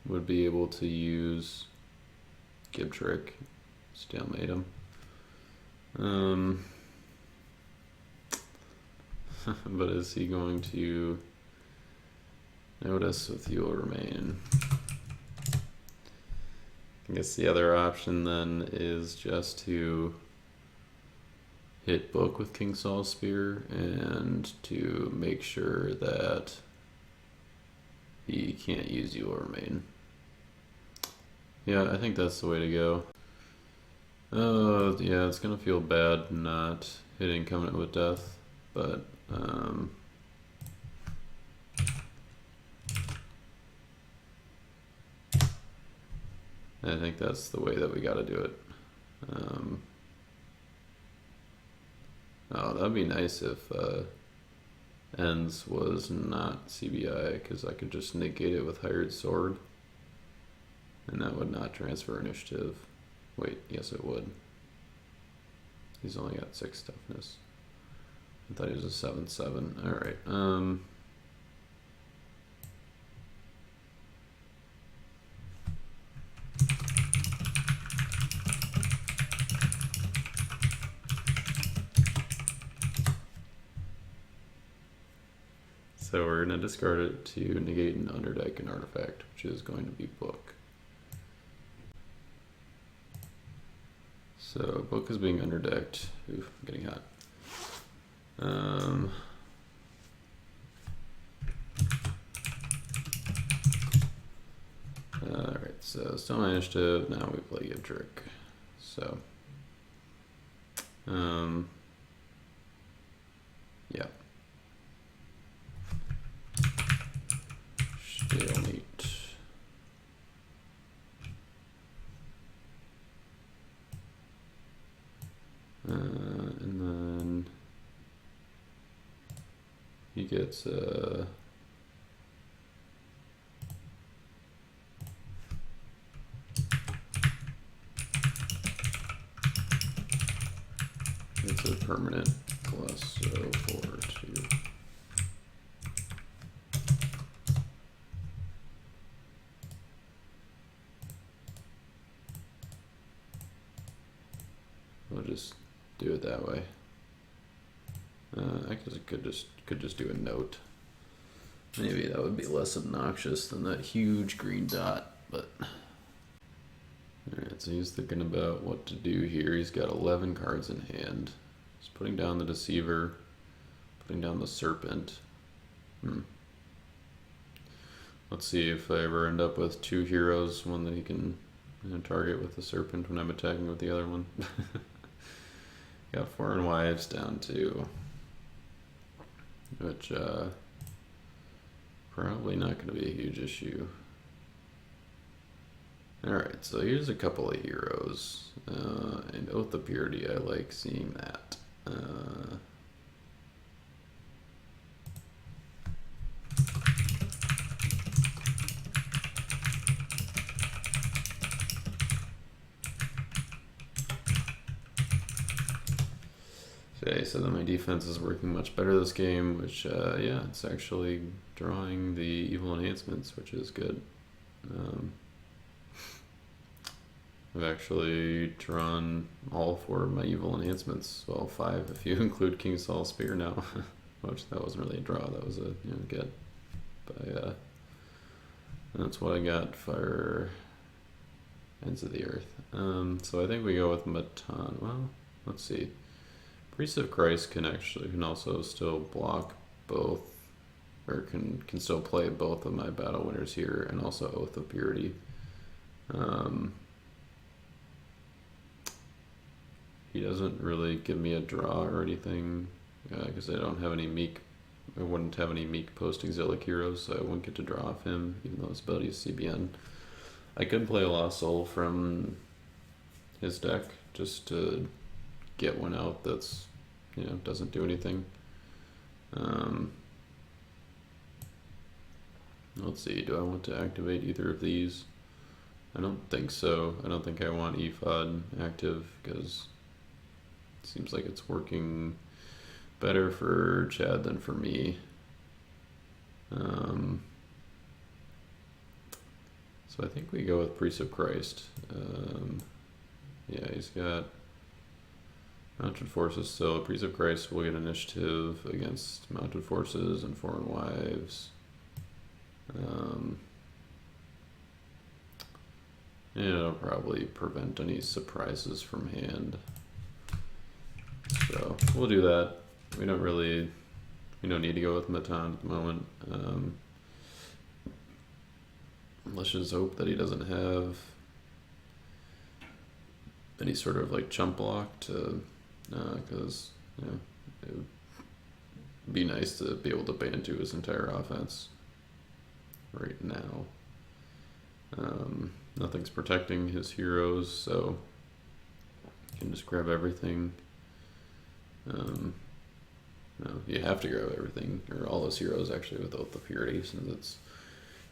would be able to use Gib Trick, stalemate him. But is he going to notice with You'll Remain? I guess the other option then is just to hit Book with King Saul's Spear and to make sure that he can't use You'll Remain. Yeah, I think that's the way to go. Yeah, it's gonna feel bad not hitting Covenant with Death, but I think that's the way that we gotta do it. Oh, that'd be nice if Ends was not CBI, because I could just negate it with Hired Sword, and that would not transfer initiative. Wait, yes it would. He's only got 6 toughness. I thought he was a 7/7. Alright, so we're going to discard it to negate an underdeck an artifact, which is going to be Book. So Book is being underdecked. Oof, I'm getting hot. Alright, so still managed to, now we play Give Trick. So, yeah. Stalemate. And then he gets it's a permanent plus 4/2. We'll just do it that way. I guess it could just do a note. Maybe that would be less obnoxious than that huge green dot, but. Alright, so he's thinking about what to do here. He's got 11 cards in hand. He's putting down the Deceiver, putting down the Serpent. Let's see if I ever end up with 2 heroes, one that he can target with the Serpent when I'm attacking with the other one. Got Foreign Wives down to, which probably not going to be a huge issue. Alright, so here's a couple of heroes, and Oath of Purity, I like seeing that. Okay, so then my defense is working much better this game, which, yeah, it's actually drawing the evil enhancements, which is good. I've actually drawn all 4 of my evil enhancements. Well, 5 if you include King Saul's Spear now. Which that wasn't really a draw, that was a get. But that's what I got for Ends of the Earth. So I think we go with Matan. Well, let's see. Priest of Christ can also still block both, or can still play both of my battle winners here, and also Oath of Purity. He doesn't really give me a draw or anything, because I don't have any meek. I wouldn't have any meek post-exilic heroes, so I wouldn't get to draw off him, even though his ability is CBN. I could play a Lost Soul from his deck just to get one out that's, doesn't do anything. Let's see, do I want to activate either of these? I don't think so. I don't think I want Ephod active, because it seems like it's working better for Chad than for me. So I think we go with Priest of Christ. Yeah, he's got mounted forces, so Priest of Christ will get initiative against mounted forces and Foreign Wives. And it'll probably prevent any surprises from hand. So we'll do that. We don't need to go with Matan at the moment. Let's just hope that he doesn't have any sort of like chump block to, because it would be nice to be able to ban to his entire offense right now. Nothing's protecting his heroes, so you can just grab everything. No, you have to grab everything, or all his heroes actually, with Oath of Purity, since it's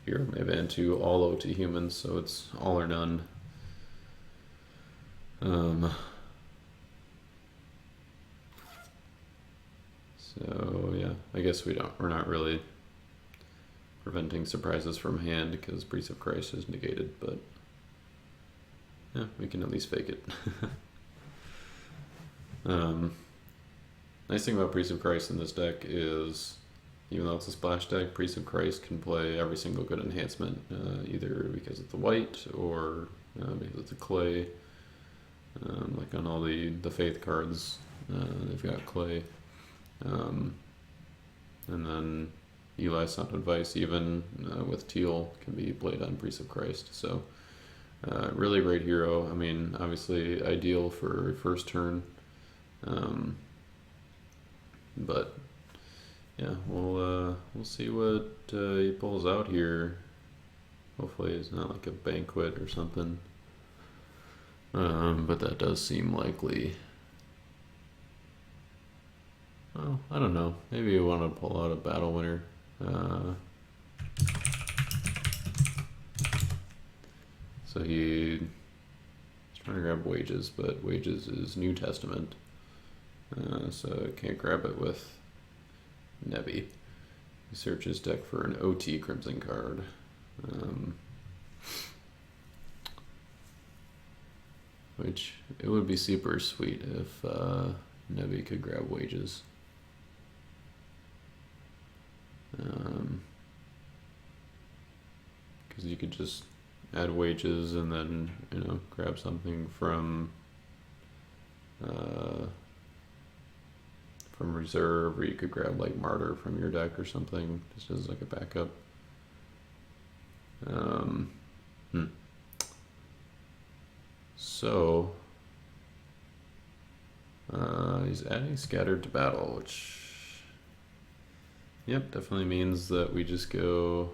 hero may ban to all OT humans, so it's all or none. So yeah, I guess we're not really preventing surprises from hand because Priest of Christ is negated, but yeah, we can at least fake it. Nice thing about Priest of Christ in this deck is, even though it's a splash deck, Priest of Christ can play every single good enhancement, either because it's the white or because it's a clay. Like on all the faith cards, they've got clay. And then Eli's Sound Advice, even with teal, can be played on Priest of Christ. So Really great hero. I mean, obviously ideal for first turn. Um, but yeah, we'll see what he pulls out here. Hopefully, it's not like a banquet or something. But that does seem likely. Well, I don't know. Maybe you want to pull out a battle winner. So he's trying to grab wages, but wages is New Testament. So I can't grab it with Nebby. He searches deck for an OT Crimson card. Which, it would be super sweet if Nebby could grab wages. Because you could just add wages and then, grab something from reserve, or you could grab like Martyr from your deck or something, just as like a backup. So he's adding Scattered to Battle, which, yep, definitely means that we just go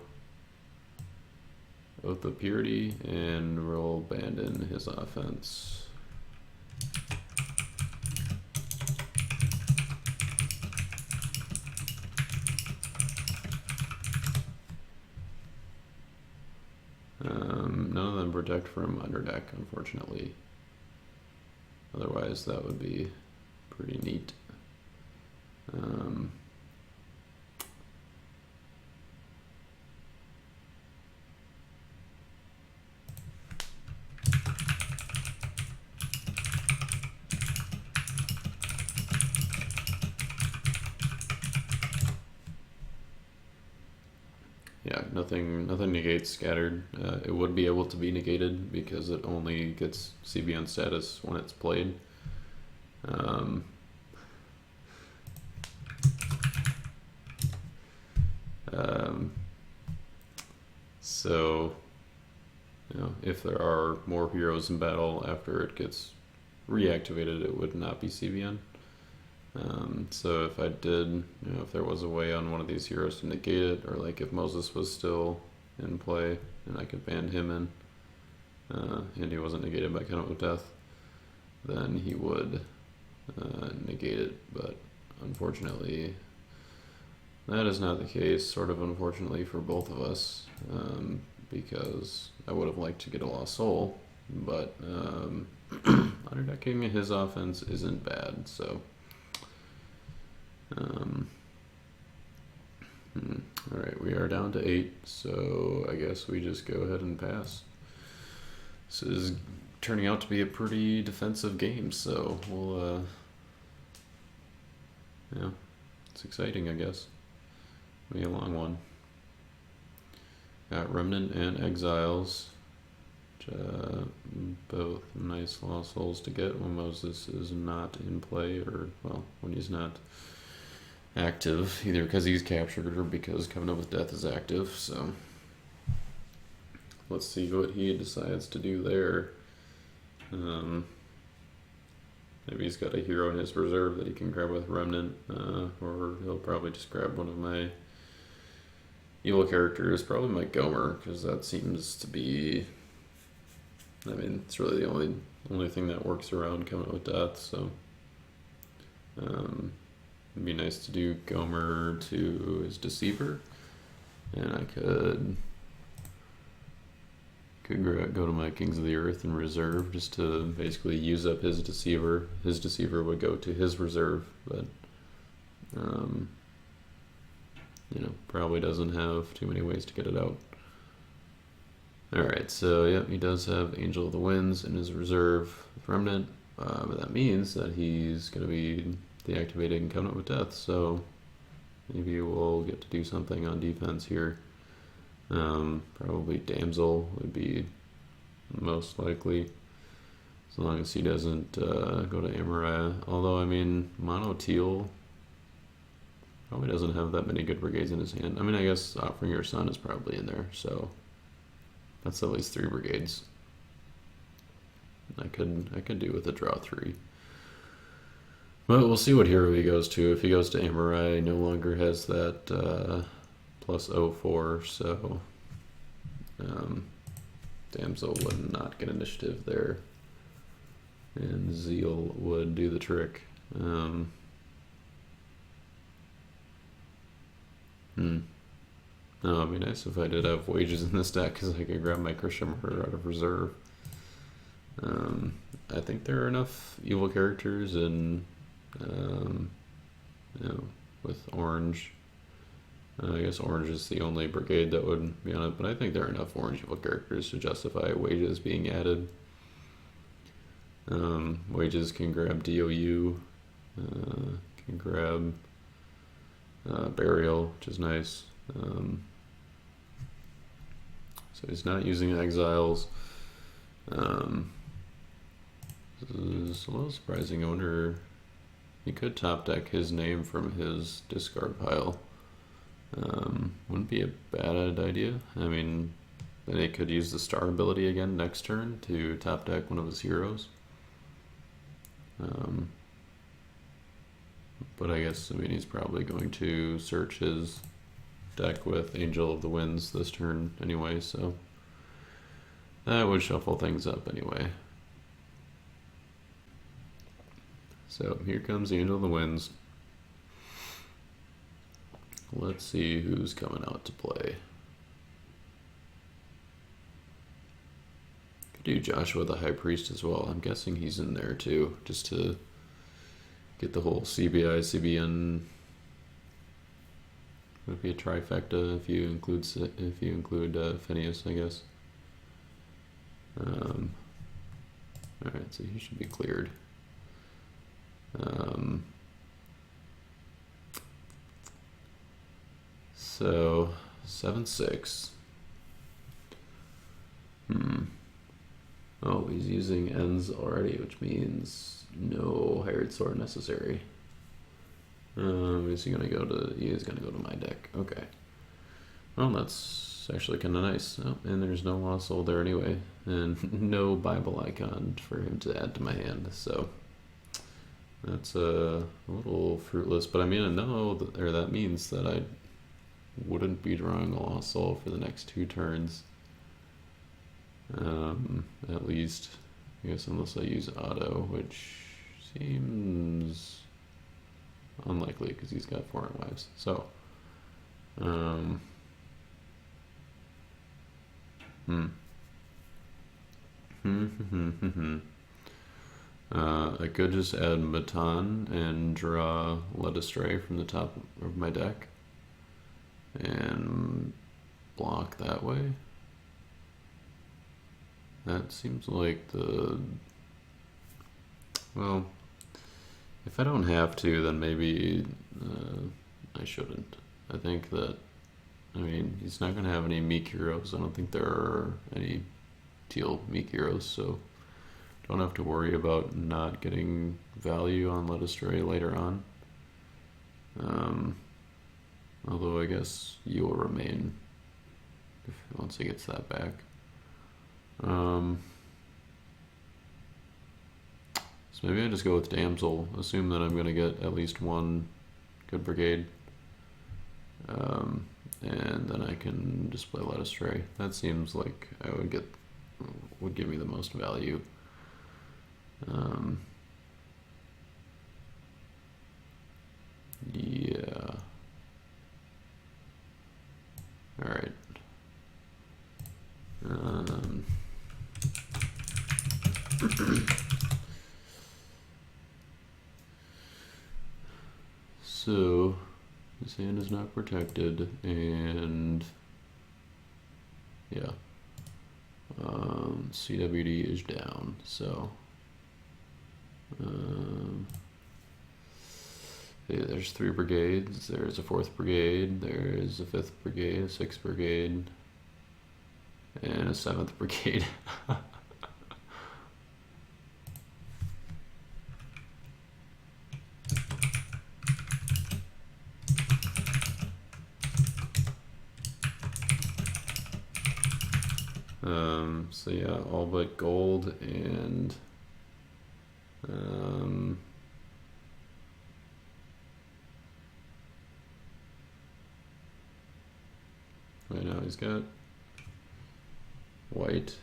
Oath of Purity and we'll abandon his offense. None of them protect from underdeck, unfortunately. Otherwise, that would be pretty neat. Yeah, nothing negates Scattered. It would be able to be negated because it only gets CBN status when it's played. So, if there are more heroes in battle after it gets reactivated, it would not be CBN. So if I did, if there was a way on one of these heroes to negate it, or like if Moses was still in play and I could ban him in, and he wasn't negated by Covenant with Death, then he would negate it. But unfortunately, that is not the case, sort of unfortunately for both of us, because I would have liked to get a Lost Soul, but underdecking his offense isn't bad, so... Alright, we are down to 8, so I guess we just go ahead and pass. This is turning out to be a pretty defensive game, so we'll, it's exciting, I guess. Be a long one. Got Remnant and Exiles, which, both nice Lost Souls to get when Moses is not in play, or, well, when he's not active, either because he's captured or because Covenant with Death is active. So let's see what he decides to do there. Maybe he's got a hero in his reserve that he can grab with Remnant, or he'll probably just grab one of my evil characters, probably my Gomer, because that seems to be, it's really the only thing that works around Covenant with Death. So it'd be nice to do Gomer to his Deceiver, and I could go to my Kings of the Earth in reserve just to basically use up his Deceiver. His Deceiver would go to his reserve, but probably doesn't have too many ways to get it out. Alright, so yeah, he does have Angel of the Winds in his reserve with Remnant, but that means that he's going to be deactivating Covenant with Death, so maybe we'll get to do something on defense here. Probably Damsel would be most likely, as long as he doesn't go to Amaria. Although, Mono Teal probably doesn't have that many good brigades in his hand. I guess Offering Your Son is probably in there, so that's at least 3 brigades. I could do with a draw 3. But we'll see what hero he goes to. If he goes to Amorai, he no longer has that plus 04, so Damsel would not get initiative there. And Zeal would do the trick. Oh, it'd be nice if I did have wages in this deck, because I could grab my Christian Murder out of reserve. I think there are enough evil characters in, with orange. I guess orange is the only brigade that would be on it, but I think there are enough orange evil characters to justify wages being added. Wages can grab DOU, can grab Burial, which is nice. So he's not using exiles. This is a little surprising. I wonder, he could top deck his name from his discard pile. Wouldn't be a bad idea. I mean, then he could use the star ability again next turn to top deck one of his heroes. But I guess, he's probably going to search his deck with Angel of the Winds this turn anyway, so that would shuffle things up anyway. So here comes Angel of the Winds. Let's see who's coming out to play. Could do Joshua the High Priest as well. I'm guessing he's in there too, just to get the whole CBI, CBN. Would be a trifecta if you include Phineas, I guess. All right, so he should be cleared. So 7/6. Oh, he's using ends already, which means no hired sword necessary. Is he gonna go to? He is gonna go to my deck. Okay. Well, that's actually kind of nice. Oh, and there's no lost soul there anyway, and no Bible icon for him to add to my hand. So that's a little fruitless. But I mean, I know that means that I wouldn't be drawing a lost soul for the next 2 turns. At least, I guess, unless I use auto, which seems unlikely because he's got Foreign Wives. So, I could just add Baton and draw Led Astray from the top of my deck and block that way. That seems like well, if I don't have to, then maybe I shouldn't. I think that, he's not going to have any meek heroes. I don't think there are any teal meek heroes, so don't have to worry about not getting value on Led Astray later on. Although I guess you will remain once he gets that back. So maybe I just go with Damsel, assume that I'm going to get at least one good brigade, and then I can just play Led Astray. That seems like would give me the most value. Yeah. All right. So his hand is not protected, and yeah, CWD is down. So there's 3 brigades. There's a 4th brigade. There's a 5th brigade, a 6th brigade, and a 7th brigade. So yeah, all but gold and right now he's got white,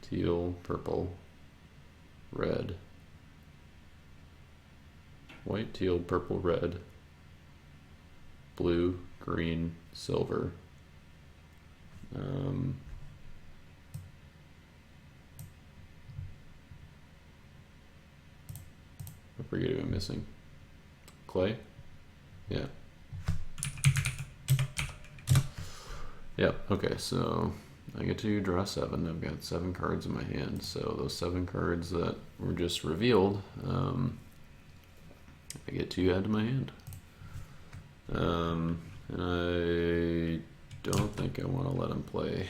teal, purple, red. White, teal, purple, red, blue, green, silver. I forget who I'm missing. Clay? Yeah. Yep, okay, so I get to draw 7. I've got 7 cards in my hand, so those 7 cards that were just revealed, I get to add to my hand. And I don't think I want to let him play.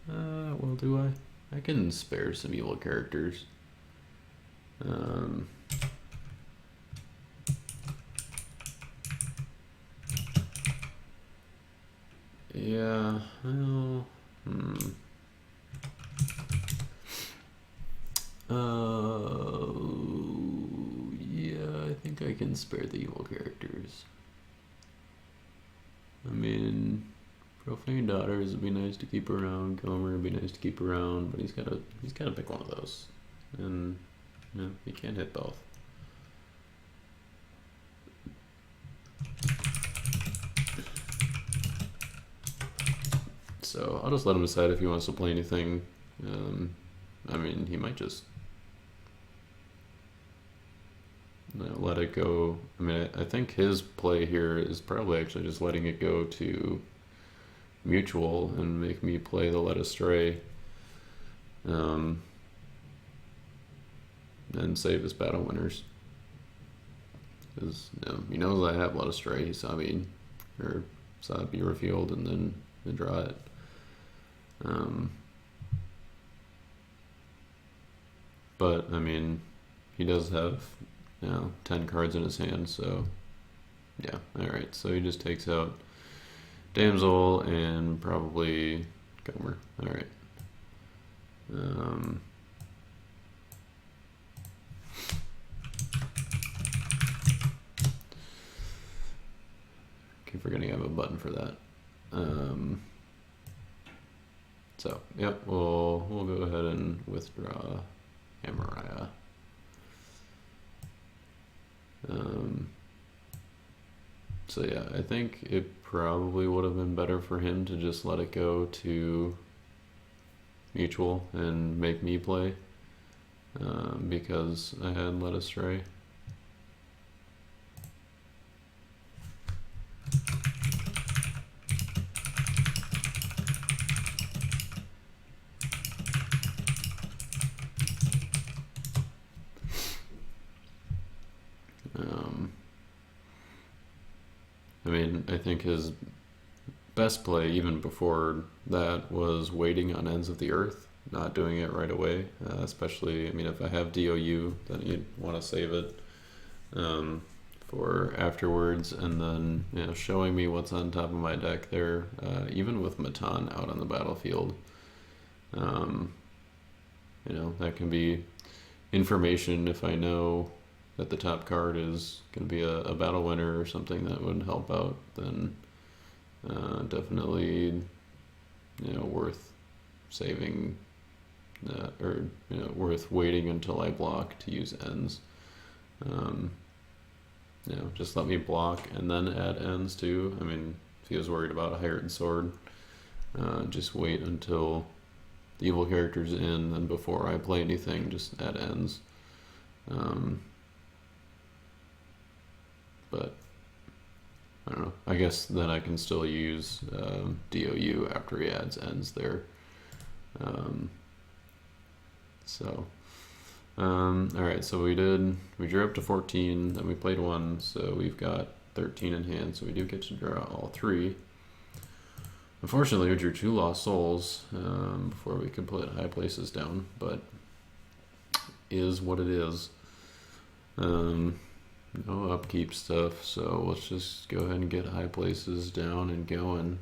Well, do I? I can spare some evil characters. Yeah, well, yeah, I think I can spare the evil characters. I mean, Profane Daughters would be nice to keep around. Gomer would be nice to keep around, but he's gotta pick one of those, and you know, he can't hit both. So I'll just let him decide if he wants to play anything. I mean, he might just let it go. I mean, I think his play here is probably actually just letting it go to mutual and make me play the Led Astray, and save his battle winners. Because you know, he knows I have Led Astray. He saw it be revealed and then draw it. But I mean, he does have 10 cards in his hand, so yeah, alright, so he just takes out Damsel and probably Gomer. Alright. Keep forgetting I have a button for that. So, yep, we'll go ahead and withdraw Amariah. So yeah, I think it probably would have been better for him to just let it go to mutual and make me play, because I had Led Astray. I mean, I think his best play, even before that, was waiting on Ends of the Earth, not doing it right away. Especially, I mean, if I have DOU, then you'd want to save it for afterwards, and then showing me what's on top of my deck there, even with Matan out on the battlefield. That can be information if I know that the top card is going to be a battle winner or something that would help out, then definitely worth saving, or worth waiting until I block to use ends. Just let me block and then add ends too. I mean, if he was worried about a Hired Sword, just wait until the evil character's in, and before I play anything, just add ends. But I don't know. I guess then I can still use DOU after he adds ends there. Alright, so we drew up to 14, then we played 1, so we've got 13 in hand, so we do get to draw all 3. Unfortunately, we drew 2 Lost Souls before we could put High Places down, but is what it is. No upkeep stuff, so let's just go ahead and get High Places down and going.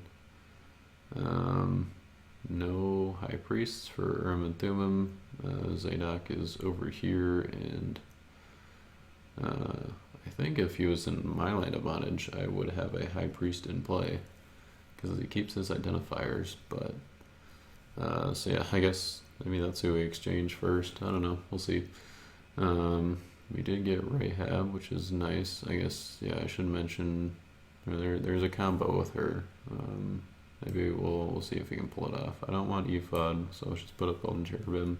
no High Priests for Urim and Thummim. Zadok is over here, and I think if he was in my land of bondage, I would have a High Priest in play, because he keeps his identifiers, but so yeah, I guess maybe that's who we exchange first. I don't know, we'll see. We did get Rahab, which is nice. I guess, yeah, I should mention there's a combo with her. Maybe we'll see if we can pull it off. I don't want Ephod, so let's just put up Golden Cherubim.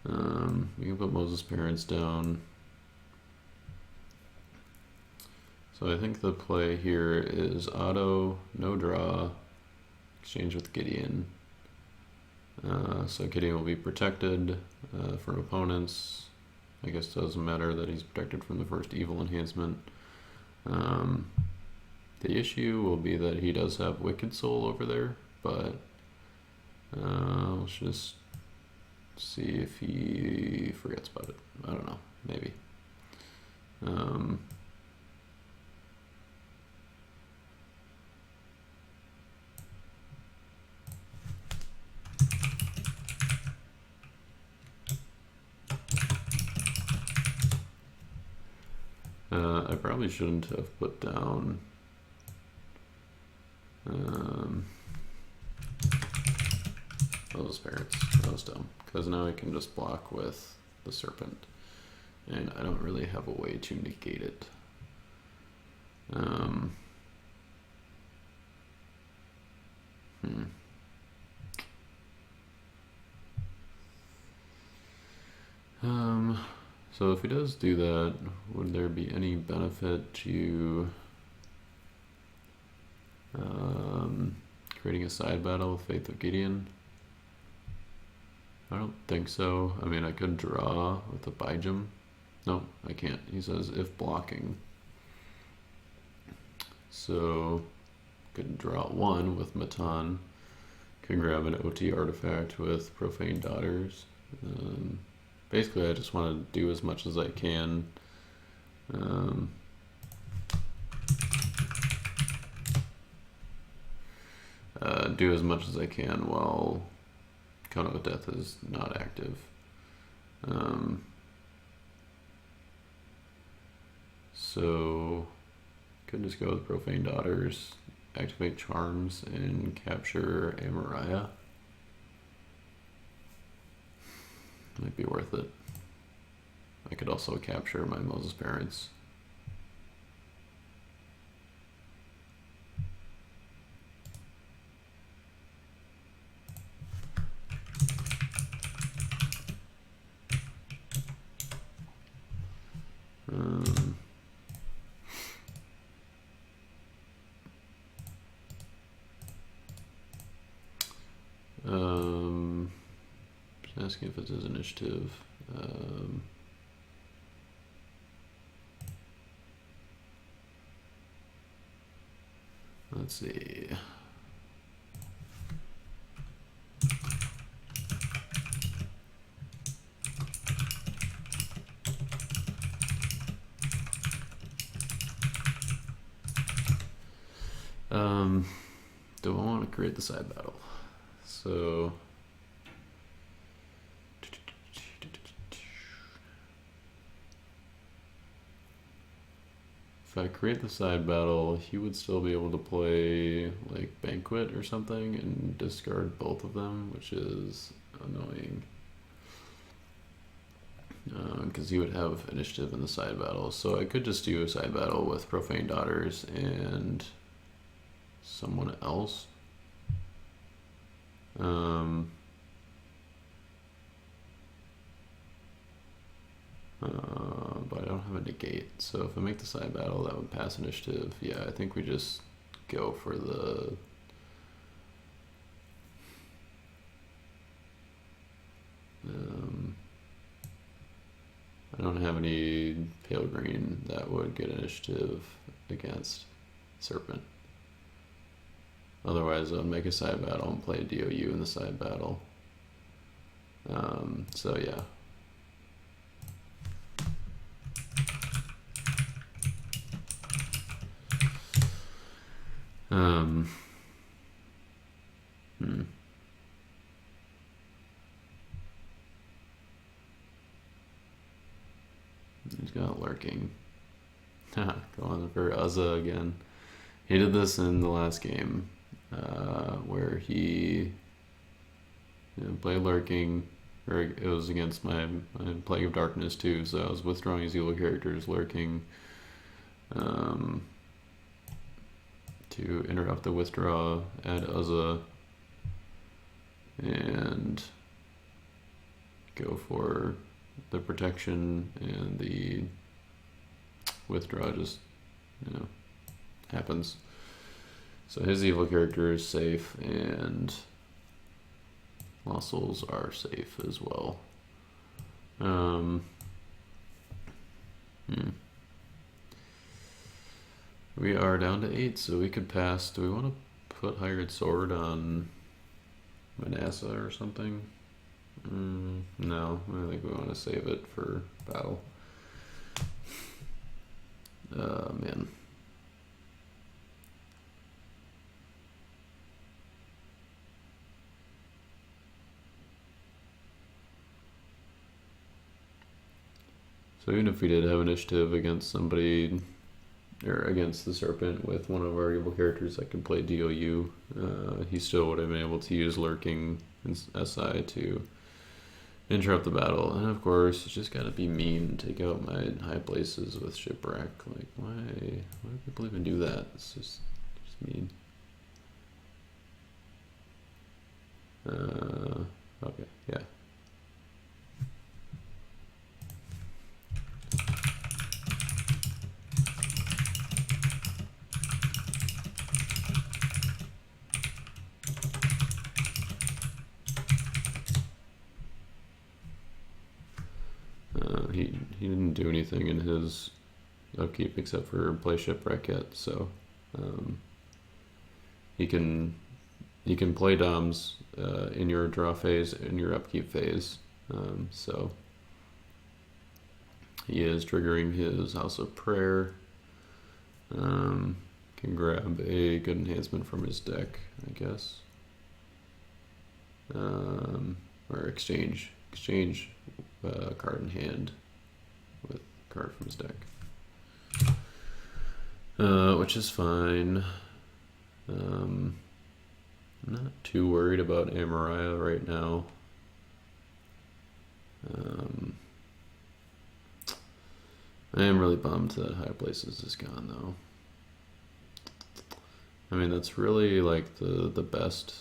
We can put Moses' parents down. So I think the play here is auto, no draw, exchange with Gideon. So Gideon will be protected from opponents. I guess it doesn't matter that he's protected from the first evil enhancement. The issue will be that he does have Wicked Soul over there, but let's just see if he forgets about it. I don't know, maybe. I probably shouldn't have put down those parents. That was dumb, because now I can just block with the serpent, and I don't really have a way to negate it. So if he does do that, would there be any benefit to creating a side battle with Faith of Gideon? I don't think so. I mean, I could draw with the Bijam. No, I can't. He says if blocking. So could draw one with Matan. Can grab an OT artifact with Profane Daughters. Basically, I just want to do as much as I can. Do as much as I can while Covenant with Death is not active. So, could just go with Profane Daughters, activate Charms, and capture Amariah. Might be worth it. I could also capture my Moses parents. Asking if it's his initiative. Let's see. Do I want to create the side battle? So if I create the side battle, he would still be able to play like Banquet or something and discard both of them, which is annoying. Because he would have initiative in the side battle. So I could just do a side battle with Profane Daughters and someone else. But I don't have a negate, so if I make the side battle, that would pass initiative. Yeah, I think we just go for the I don't have any pale green that would get initiative against Serpent. Otherwise, I would make a side battle and play DOU in the side battle. So yeah. He's got lurking. Going for Uzza again. He did this in the last game, where he played lurking, or it was against my Plague of Darkness too, so I was withdrawing his evil characters, lurking, to interrupt the withdraw, add Uzza, and go for the protection, and the withdraw just, happens. So his evil character is safe, and Lost Souls are safe as well. We are down to 8, so we could pass. Do we want to put Hired Sword on Manasseh or something? No, I think we want to save it for battle. Man. So even if we did have initiative against somebody, or against the Serpent with one of our evil characters that can play DOU, he still would have been able to use lurking and SI to interrupt the battle. And of course, it's just gotta be mean, take out my high places with Shipwreck. Like, why do people even do that? It's just mean. Okay, yeah. He didn't do anything in his upkeep except for play Shipwreck yet, so he can play Doms in your draw phase, in your upkeep phase, so he is triggering his House of Prayer. Can grab a good enhancement from his deck, I guess, or exchange card in hand with card from his deck, which is fine. I'm not too worried about Amariah right now. I am really bummed that High Places is gone though. I mean, that's really like the best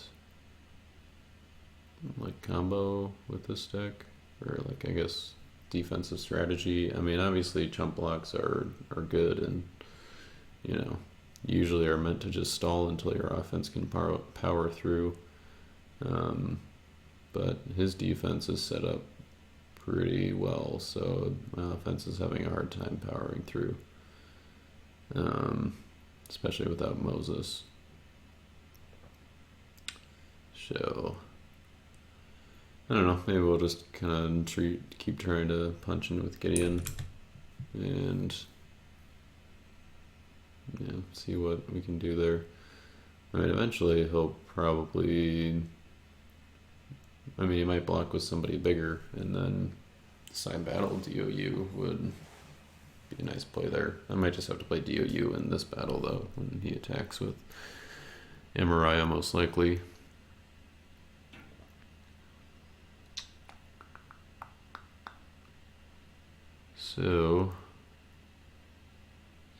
like combo with this deck, or like, I guess, defensive strategy. I mean, obviously chump blocks are good, and usually are meant to just stall until your offense can power through, but his defense is set up pretty well, so my offense is having a hard time powering through, especially without Moses. So I don't know, maybe we'll just kind of keep trying to punch in with Gideon and see what we can do there. I mean, eventually he'll probably, he might block with somebody bigger, and then Sign Battle DOU would be a nice play there. I might just have to play DOU in this battle though, when he attacks with Amariah most likely. So,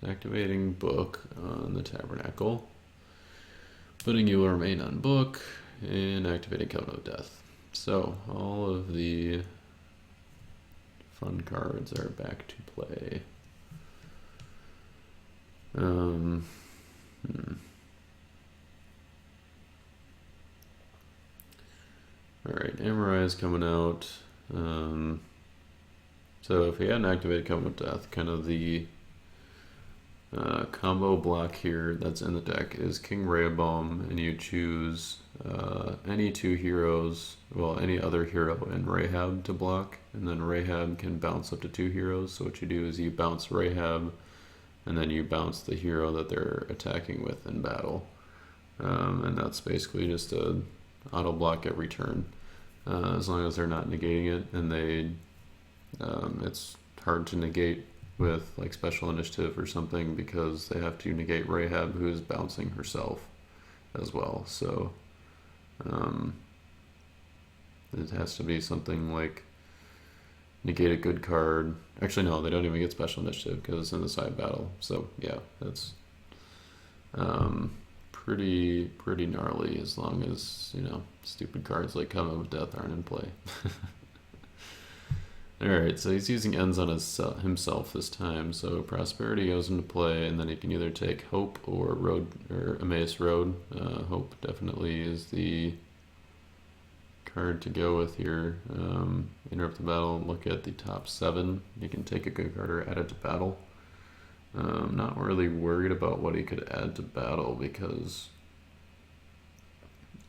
activating Book on the Tabernacle, putting You Will Remain on Book, and activating Covenant of Death. So, all of the fun cards are back to play. Alright, Amariah is coming out. So if we hadn't activated Covenant of Death, kind of the combo block here that's in the deck is King Rehoboam, and you choose any two heroes, well, any other hero in Rahab to block, and then Rahab can bounce up to 2 heroes. So what you do is you bounce Rahab, and then you bounce the hero that they're attacking with in battle, and that's basically just a auto block every turn, as long as they're not negating it, and they it's hard to negate with like special initiative or something because they have to negate Rahab, who is bouncing herself as well. So it has to be something like negate a good card. Actually, no, they don't even get special initiative because it's in the side battle. So yeah, that's pretty gnarly as long as, you know, stupid cards like Covenant of Death aren't in play. Alright, so he's using ends on himself this time, so Prosperity goes into play, and then he can either take Hope or Road, or Emmaus Road. Hope definitely is the card to go with here. Interrupt the battle, look at the top 7. You can take a good card or add it to battle. Not really worried about what he could add to battle because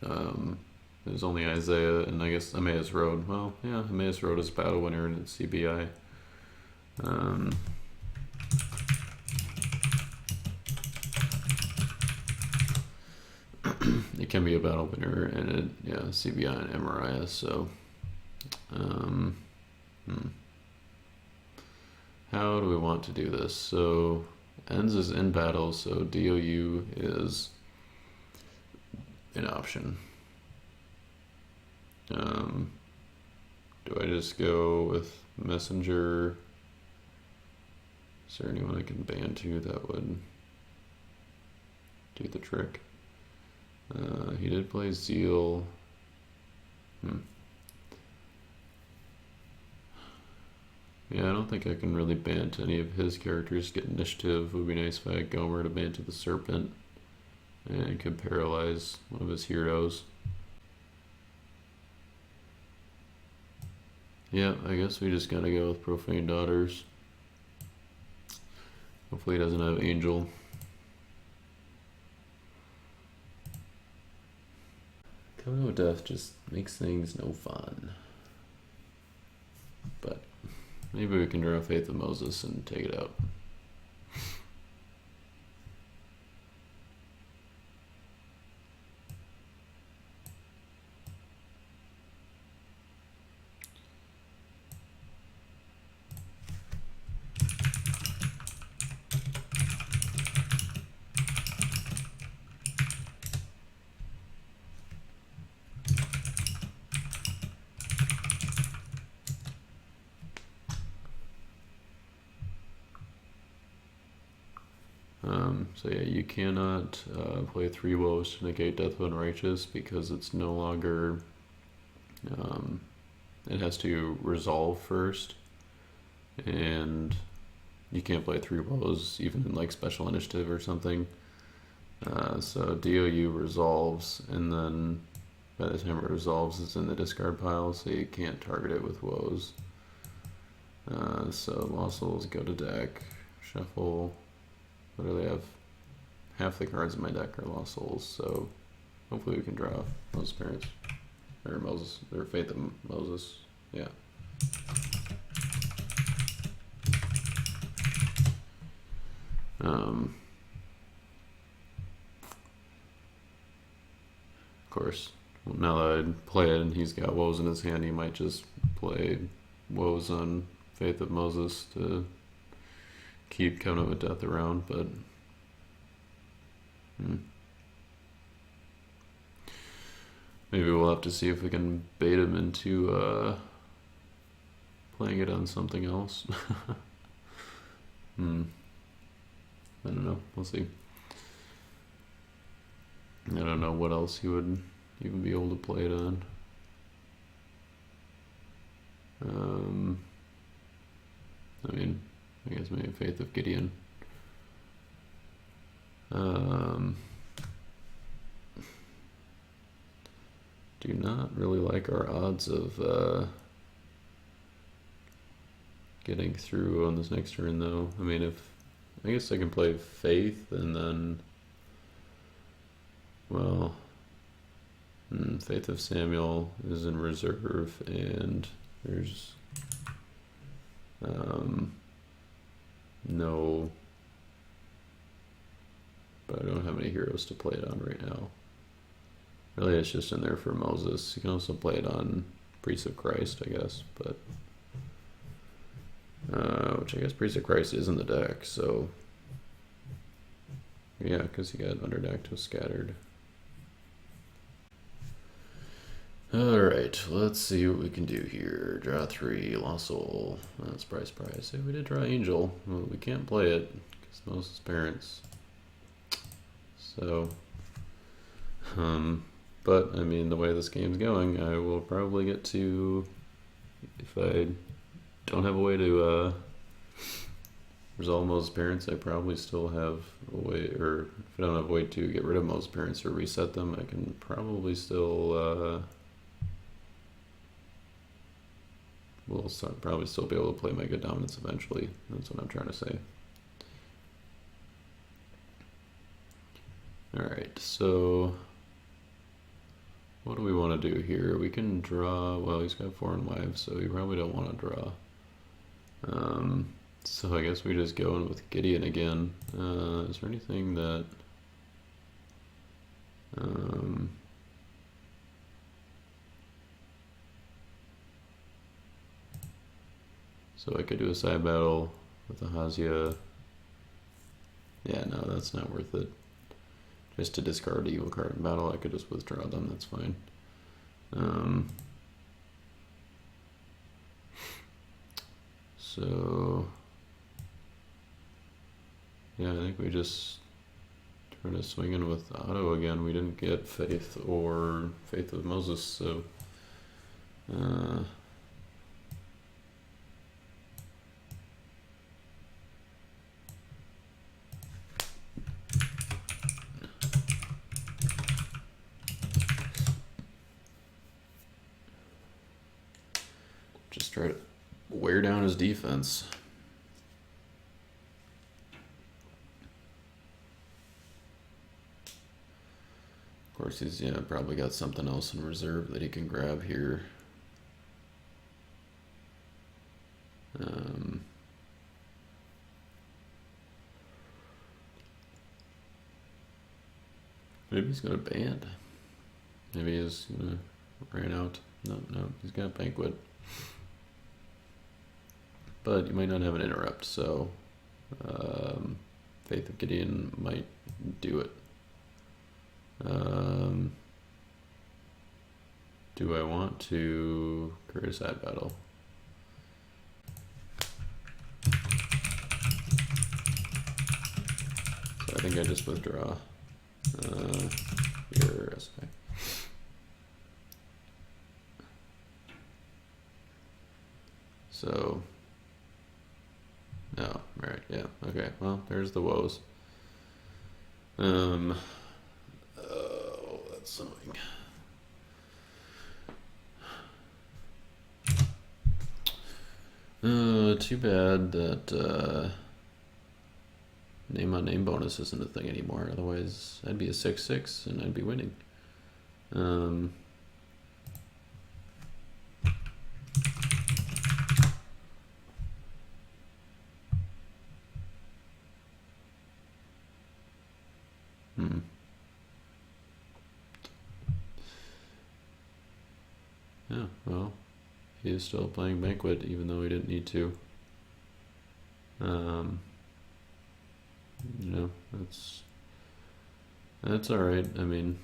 there's only Isaiah and I guess Emmaus Road. Well, yeah, Emmaus Road is battle winner and it's CBI. It can be a battle winner and it, yeah, CBI and MRIS, so how do we want to do this? So ends is in battle, so DOU is an option. Do I just go with Messenger? Is there anyone I can ban to that would do the trick? He did play Zeal. Yeah, I don't think I can really ban to any of his characters. Get initiative. Would be nice if I had Gomer to ban to the Serpent and could paralyze one of his heroes. Yeah, I guess we just gotta go with Profane Daughters. Hopefully he doesn't have Angel. Covenant of Death just makes things no fun. But maybe we can draw Faith of Moses and take it out. So yeah, you cannot play 3 woes to negate Death of Unrighteous because it's no longer, it has to resolve first, and you can't play 3 woes even in like special initiative or something. So DOU resolves, and then by the time it resolves it's in the discard pile, so you can't target it with woes. So Lost Souls go to deck, shuffle. What do they have? Half the cards in my deck are Lost Souls, so hopefully we can draw Moses Parents. Or Moses, or Faith of Moses, yeah. Of course, now that I play it and he's got woes in his hand, he might just play woes on Faith of Moses to keep Covenant of Death around, but maybe we'll have to see if we can bait him into playing it on something else. I don't know, we'll see. I don't know what else he would even be able to play it on. I mean, I guess maybe Faith of Gideon. Do not really like our odds of getting through on this next turn, though. I mean, I guess I can play Faith and then, well, Faith of Samuel is in reserve, and there's no, but I don't have any heroes to play it on right now. Really, it's just in there for Moses. You can also play it on Priest of Christ, I guess, but which I guess Priest of Christ is in the deck, so yeah, because he got underdecked with Scattered. Alright, let's see what we can do here. Draw 3, Lost Soul. Surprise, surprise. Hey, we did draw Angel. Well, we can't play it because Moses' parents. So, but I mean, the way this game's going, I will probably get to, if I don't have a way to resolve Moses' parents, I probably still have a way, or if I don't have a way to get rid of Moses' parents or reset them, I can probably still, we'll probably still be able to play Mega Dominance eventually. That's what I'm trying to say. Alright, so what do we want to do here? We can draw, well, he's got Foreign Wives, so we probably don't want to draw. So I guess we just go in with Gideon again. Is there anything that... So I could do a side battle with the Hazia. Yeah, no, that's not worth it. Just to discard the evil card in battle, I could just withdraw them, that's fine. So... yeah, I think we just try to swing in with Otto again. We didn't get Faith or Faith of Moses, so... just try to wear down his defense. Of course, he's probably got something else in reserve that he can grab here. Maybe he's got a band. Maybe he's gonna ran out. No, he's got a Banquet. But you might not have an interrupt, so Faith of Gideon might do it. Do I want to create a side battle? So I think I just withdraw. Here, SI. So, oh, right, yeah, okay, well, there's the woes. Oh, that's annoying. Too bad that, name on name bonus isn't a thing anymore, otherwise I'd be a 6-6 and I'd be winning. Yeah, well, he is still playing Banquet even though he didn't need to. That's alright. I mean,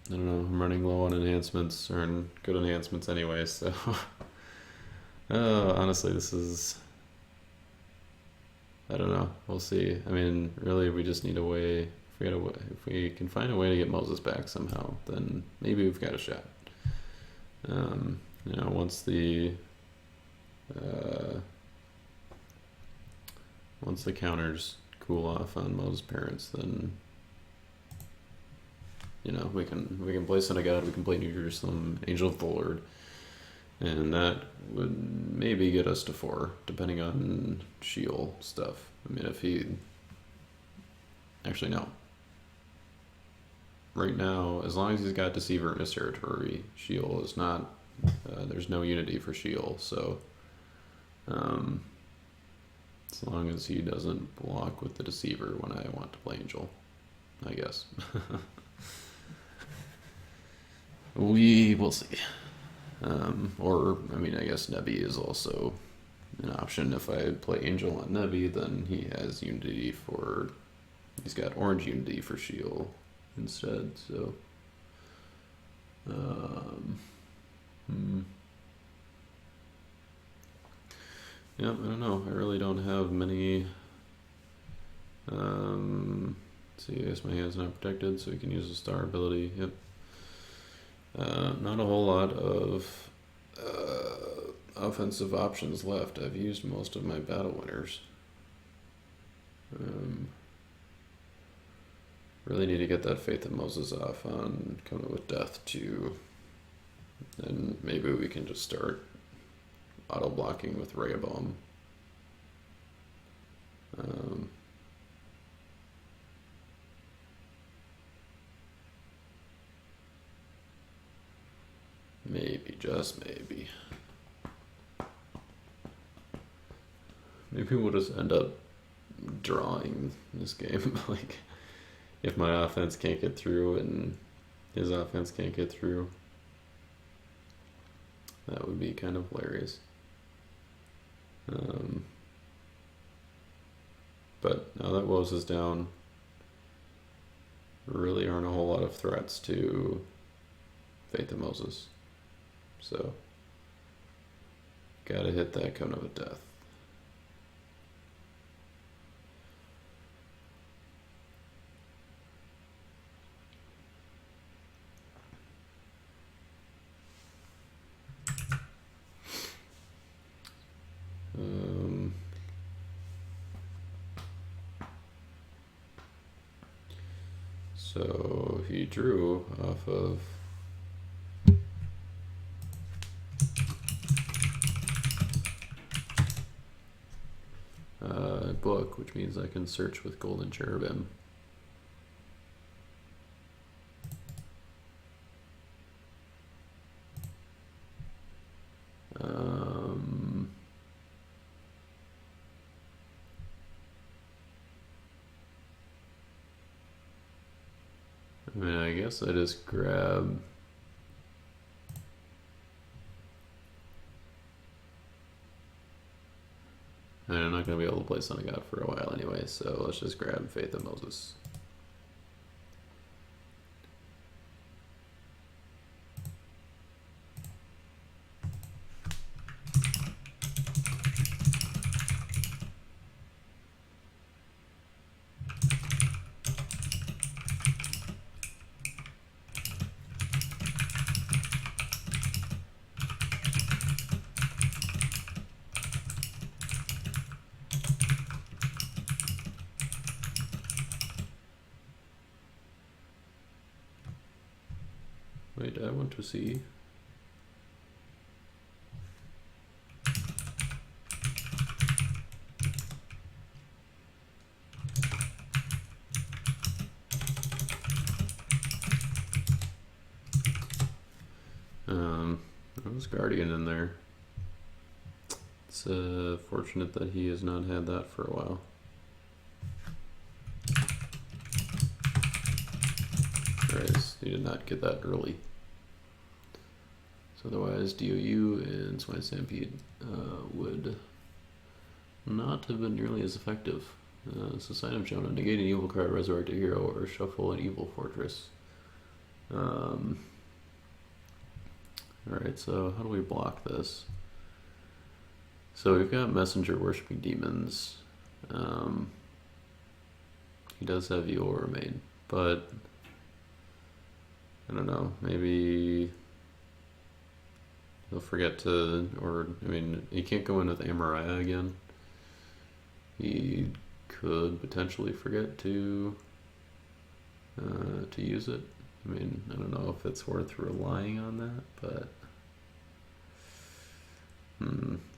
I don't know, I'm running low on enhancements, or on good enhancements anyway, so honestly, this is, I don't know, we'll see. I mean, really, we just need a way, if we can find a way to get Moses back somehow, then maybe we've got a shot. Once the counters cool off on Moses' parents, then we can play Son of God, we can play New Jerusalem, Angel of the Lord, and that would maybe get us to 4, depending on Sheol stuff. I mean, if he actually no. Right now, as long as he's got Deceiver in his territory, Sheol is not. There's no unity for Sheol, so as long as he doesn't block with the Deceiver when I want to play Angel, I guess. We will see. Or, I mean, I guess Nebi is also an option. If I play Angel on Nebi, then he has Unity for, he's got Orange Unity for Shield instead, so. Yeah, I don't know. I really don't have many. See, I guess my hand's not protected, so we can use the star ability. Yep. Not a whole lot of offensive options left. I've used most of my battle winners. Really need to get that Faith in Moses off on Coming with Death too. And maybe we can just start auto blocking with Ray Bomb. Maybe, just maybe. Maybe we'll just end up drawing this game. Like, if my offense can't get through and his offense can't get through, that would be kind of hilarious. But now that Woes is down, really aren't a whole lot of threats to Faith in Moses. So, gotta hit that Cone of Death. So he drew off of book, which means I can search with Golden Cherubim. I mean, I guess I just grab. I'm not going to be able to play Son of God for a while anyway, so let's just grab Faith in Moses. Wait, I want to see. There was Guardian in there. It's fortunate that he has not had that for a while. He did not get that early. So otherwise, DOU and Swine Stampede would not have been nearly as effective. So Sign of Jonah, negate an evil card, resurrect a hero, or shuffle an evil fortress. Alright, so how do we block this? So we've got Messenger Worshipping Demons. He does have You Will Remain, but I don't know, maybe he'll forget to, or, I mean, he can't go in with Amariah again. He could potentially forget to use it. I mean, I don't know if it's worth relying on that, but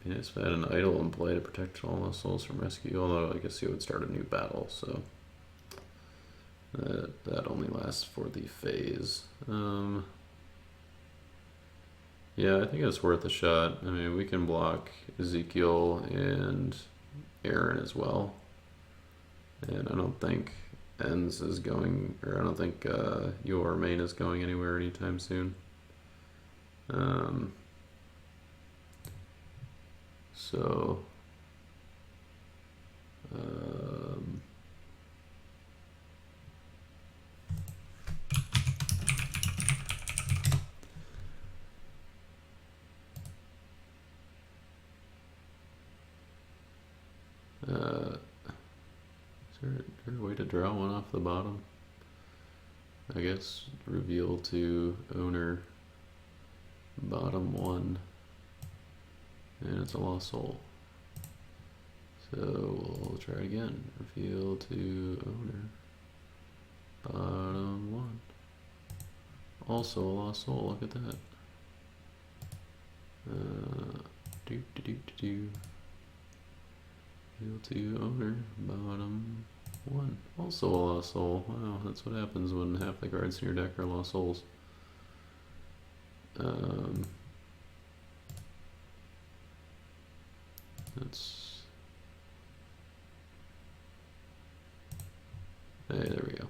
yeah, if I had an idol in play to protect all the souls from rescue, although I guess he would start a new battle, so that only lasts for the phase. Yeah, I think it's worth a shot. I mean, we can block Ezekiel and Aaron as well, and I don't think Ends is going, or I don't think Your Main is going anywhere anytime soon. So Is there a way to draw one off the bottom? I guess reveal to owner bottom one, and it's a lost soul. So we'll try it again. Reveal to owner bottom one. Also a lost soul. Look at that. Reveal to owner bottom one. Also a lost soul. Wow, that's what happens when half the cards in your deck are lost souls. That's... Hey, there we go.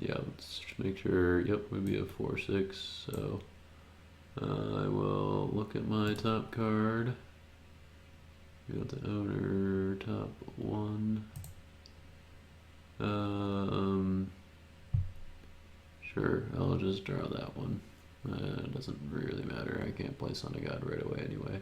Yeah, let's just make sure. Yep, we have 4-6. So I will look at my top card. We got the owner top one. Sure, I'll just draw that one. It doesn't really matter. I can't play Son of God right away anyway.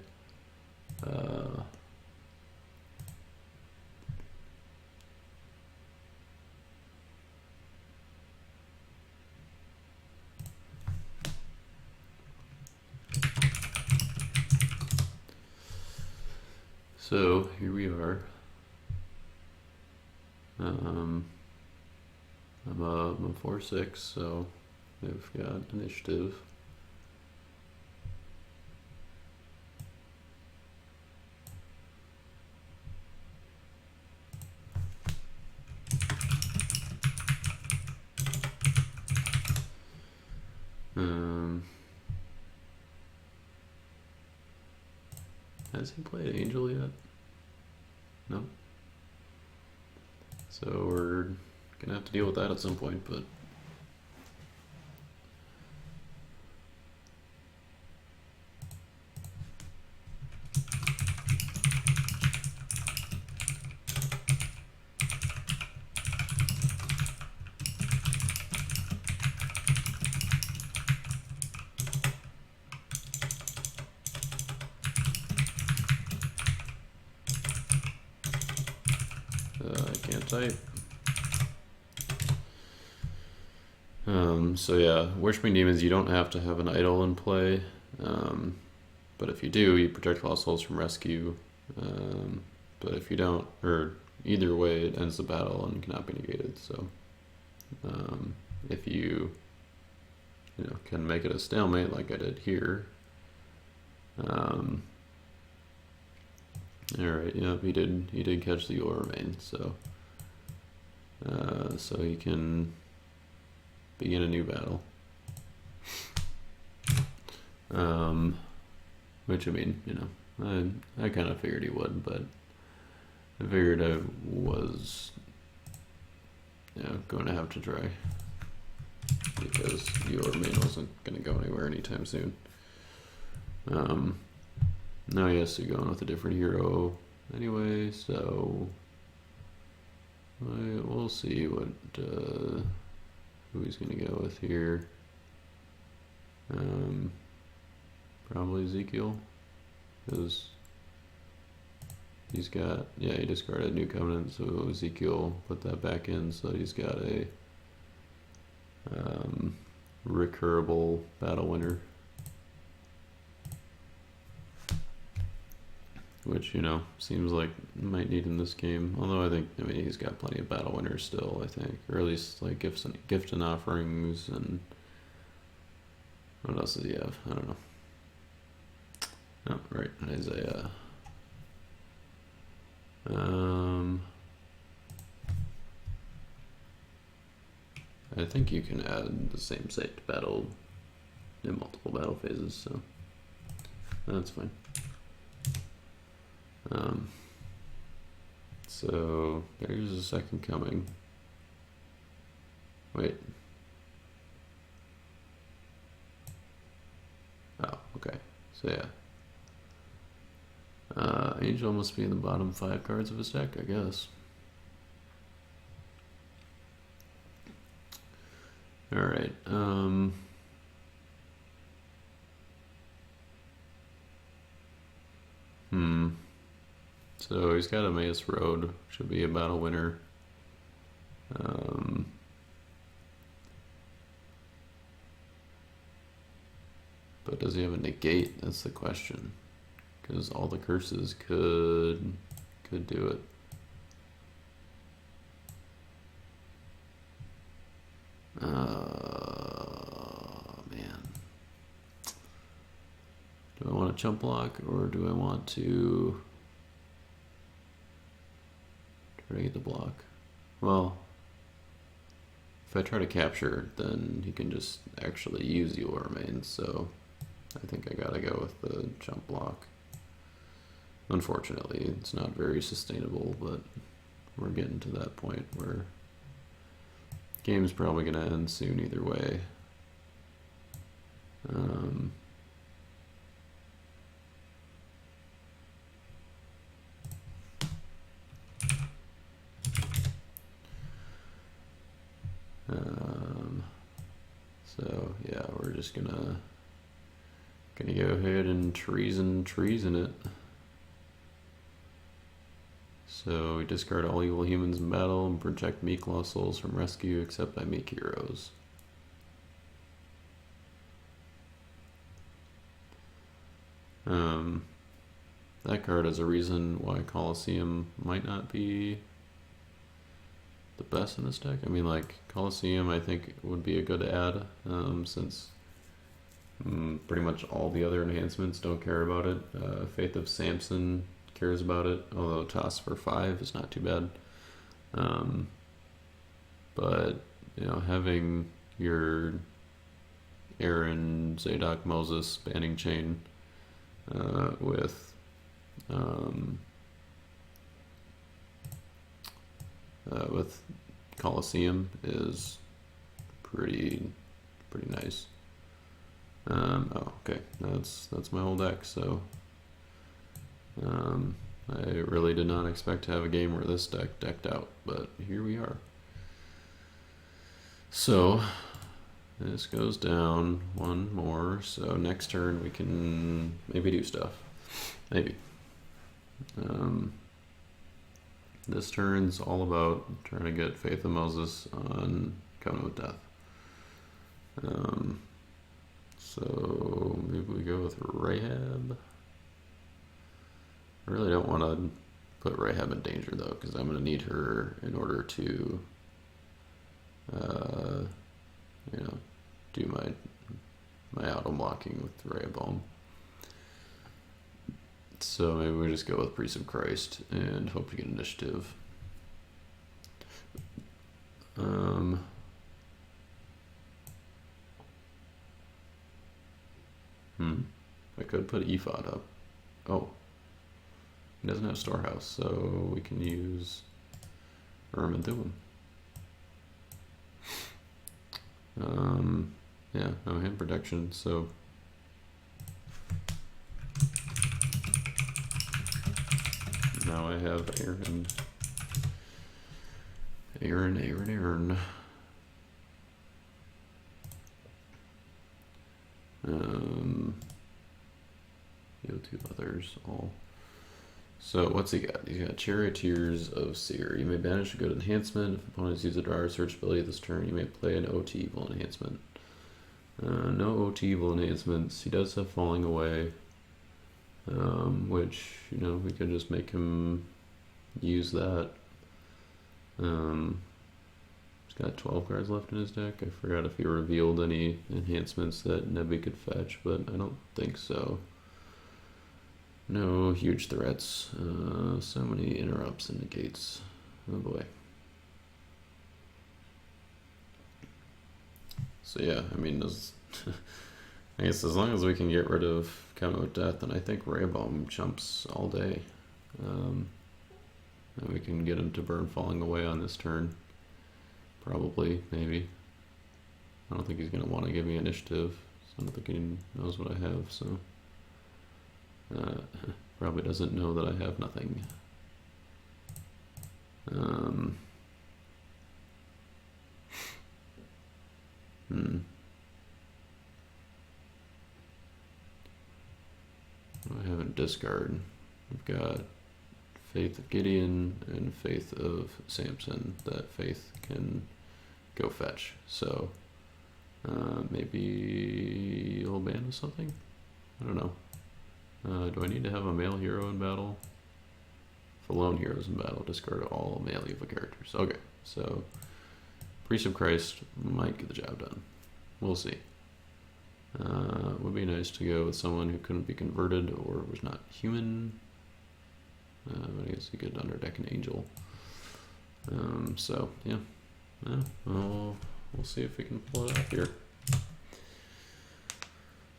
So here we are. I'm a 4-6, so they've got initiative. Has he played Angel yet? No. So we're gonna have to deal with that at some point, but I can't type. So yeah, Worshiping Demons, you don't have to have an idol in play, but if you do, you protect lost souls from rescue. But if you don't, or either way, it ends the battle and cannot be negated. So if you can make it a stalemate like I did here. All right, yep, he did catch the You'll Remain, so so he can begin a new battle. Which, I mean, I kind of figured he would, but I figured I was going to have to try, because You'll Remain wasn't going to go anywhere anytime soon. Now he has to go in with a different hero anyway, so we'll see what who he's gonna go with here. Probably Ezekiel, because he's got, he discarded New Covenant, so Ezekiel put that back in, so he's got a recurable battle winner. Which, seems like might need in this game. Although I mean, he's got plenty of battle winners still, I think. Or at least, like, gift and offerings, and what else does he have? I don't know. Oh, right, Isaiah. I think you can add the same site to battle in multiple battle phases, so that's fine. So there's a second coming. Wait. Oh, okay. So yeah. Angel must be in the bottom 5 cards of his deck, I guess. Alright, So he's got Emmaus Road, should be a battle winner. But does he have a negate? That's the question. Because all the curses could do it. Man. Do I want a chump block or do I want to try to get the block? Well, if I try to capture, then he can just actually use your remains, so I think I gotta go with the chump block. Unfortunately, it's not very sustainable, but we're getting to that point where the game's probably gonna end soon either way. So yeah, we're just gonna go ahead and treason it. So we discard all evil humans in battle and protect meek lost souls from rescue except by meek heroes. That card is a reason why Colosseum might not be the best in this deck. I mean, like, Colosseum I think would be a good add, since pretty much all the other enhancements don't care about it. Faith of Samson cares about it, although toss for 5 is not too bad. But, you know, having your Aaron, Zadok, Moses, Banning Chain with Colosseum is pretty nice. Oh, okay, that's my whole deck. So I really did not expect to have a game where this deck decked out, but here we are. So this goes down one more, so next turn we can maybe do stuff. Maybe. This turn's all about trying to get Faith of Moses on Covenant with Death. So maybe we go with Rahab. I really don't want to put Rahab in danger though, because I'm going to need her in order to, you know, do my auto blocking with Rehoboam. So maybe we just go with Priest of Christ and hope to get initiative. I could put Ephod up. Oh, he doesn't have Storehouse, so we can use Urim and Thummim. Yeah, no hand protection, so now I have Aaron. The two others all. So what's he got? He's got Charioteers of Seer. You may banish a good enhancement. If opponents use a draw or search ability this turn, you may play an OT evil enhancement. No OT evil enhancements. He does have Falling Away, which, you know, we could just make him use that. He's got 12 cards left in his deck. I forgot if he revealed any enhancements that Nebi could fetch, but I don't think so. No huge threats. So many interrupts and negates. Oh boy. So yeah, I mean, I guess as long as we can get rid of Covenant with Death, then I think Rehoboam jumps all day. And we can get him to burn Falling Away on this turn. Probably, maybe. I don't think he's going to want to give me initiative. So I don't think he knows what I have, so... probably doesn't know that I have nothing. I have a discard. I've got Faith of Gideon and Faith of Samson. That Faith can go fetch. So maybe he'll ban or something? I don't know. Do I need to have a male hero in battle? If a lone hero is in battle, discard all male evil characters. Okay, so Priest of Christ might get the job done. We'll see. Would be nice to go with someone who couldn't be converted or was not human. I guess you could underdeck an angel. So yeah, we'll see if we can pull it off here.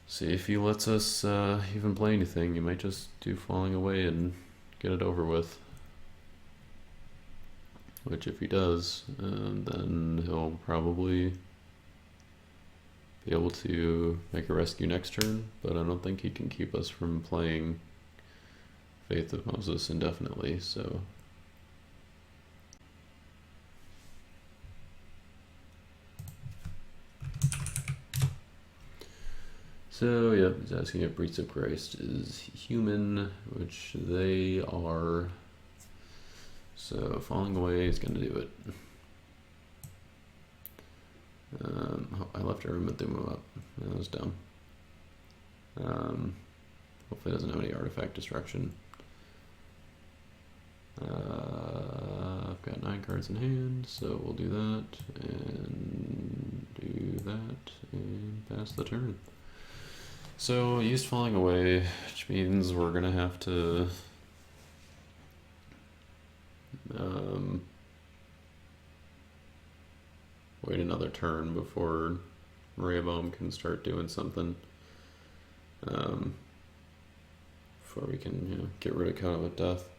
See if he lets us even play anything. You might just do Falling Away and get it over with. Which if he does, then he'll probably be able to make a rescue next turn, but I don't think he can keep us from playing Faith of Moses indefinitely, so. So yeah, he's asking if Priest of Christ is human, which they are. So Falling Away is going to do it. I left a room but they move up. That was dumb. Hopefully it doesn't have any artifact destruction. I've got 9 cards in hand, so we'll do that and do that and pass the turn. So I used Falling Away, which means we're gonna have to wait another turn before Rehoboam can start doing something. Before we can, get rid of Covenant with Death.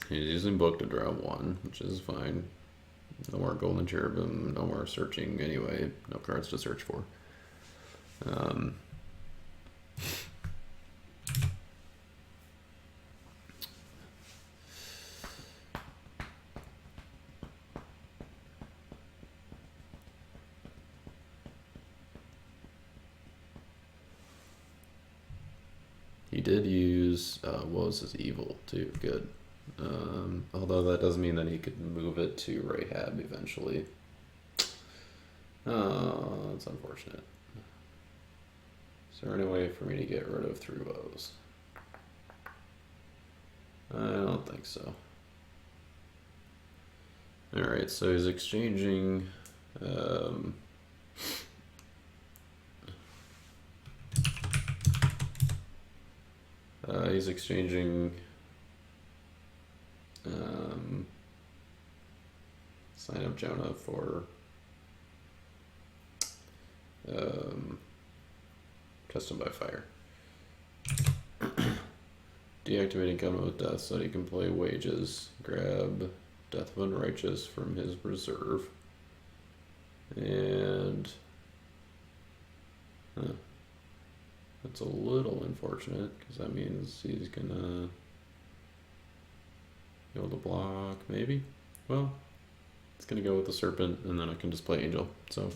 He's using Book to draw 1, which is fine. No more Golden Cherubim, no more searching anyway, no cards to search for. He did use Woes is Evil too, good. Although that does mean that he could move it to Rahab eventually. Oh, that's unfortunate. Is there any way for me to get rid of 3 Woes? I don't think so. Alright, so he's exchanging Sign of Jonah for Custom by Fire. Deactivating Covenant with Death so that he can play Wages. Grab Death of Unrighteous from his reserve. And that's a little unfortunate because that means he's gonna be able to block, maybe? Well, it's gonna go with the Serpent and then I can just play Angel. So,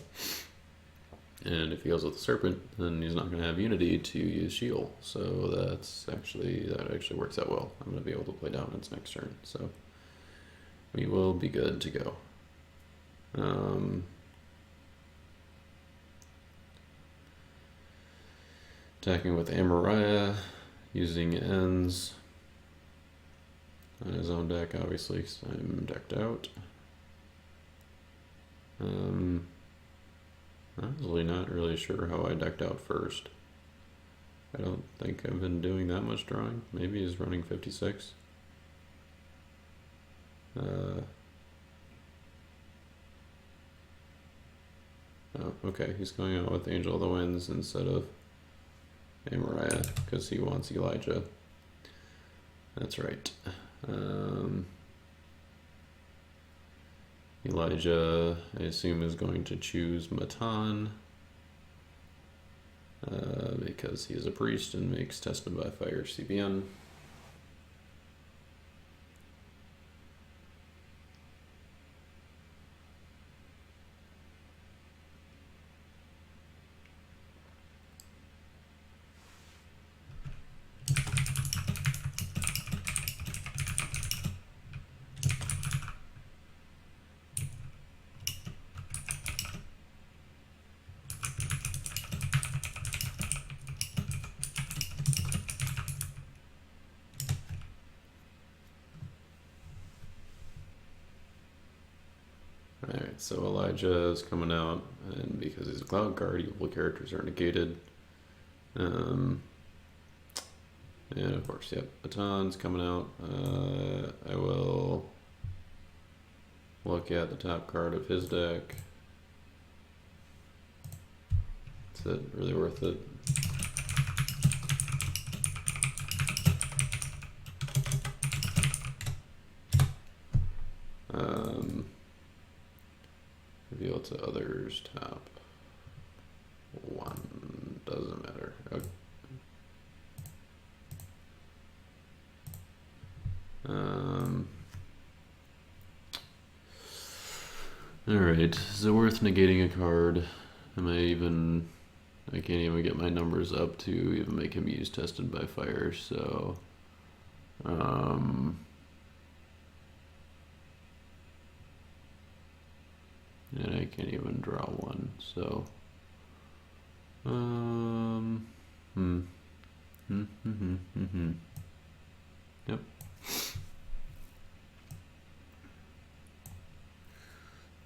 and if he goes with the Serpent, then he's not gonna have Unity to use Shield. So that actually works out well. I'm gonna be able to play Dominance next turn. So we will be good to go. Attacking with Amariah, using ends on his own deck, obviously, because I'm decked out. I'm really not really sure how I decked out first. I don't think I've been doing that much drawing. Maybe he's running 56. Oh, okay, he's going out with Angel of the Winds instead of Amariah because he wants Elijah. That's right. Elijah, I assume, is going to choose Matan. because he is a priest and makes Tested by Fire CBN. Alright, so Elijah is coming out, and because he's a cloud card, evil characters are negated. And of course, yep, Baton's coming out. I will look at the top card of his deck. Is it really worth it? Reveal to others top one, doesn't matter. Okay. Alright, is it worth negating a card? I can't even get my numbers up to even make him use Tested by Fire, so and I can't even draw one, so yep.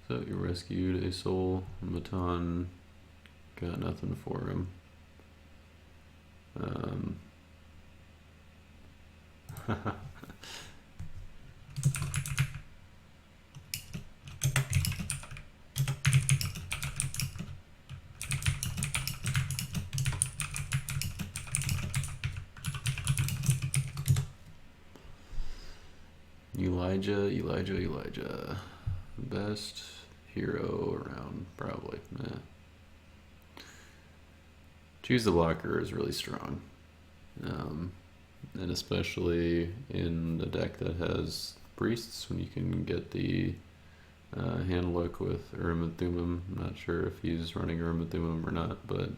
So you rescued a soul, and Baton got nothing for him. Elijah. Best hero around, probably. Choose the Blocker is really strong. And especially in a deck that has priests, when you can get the hand look with Urim and Thummim. I'm not sure if he's running Urim and Thummim or not, but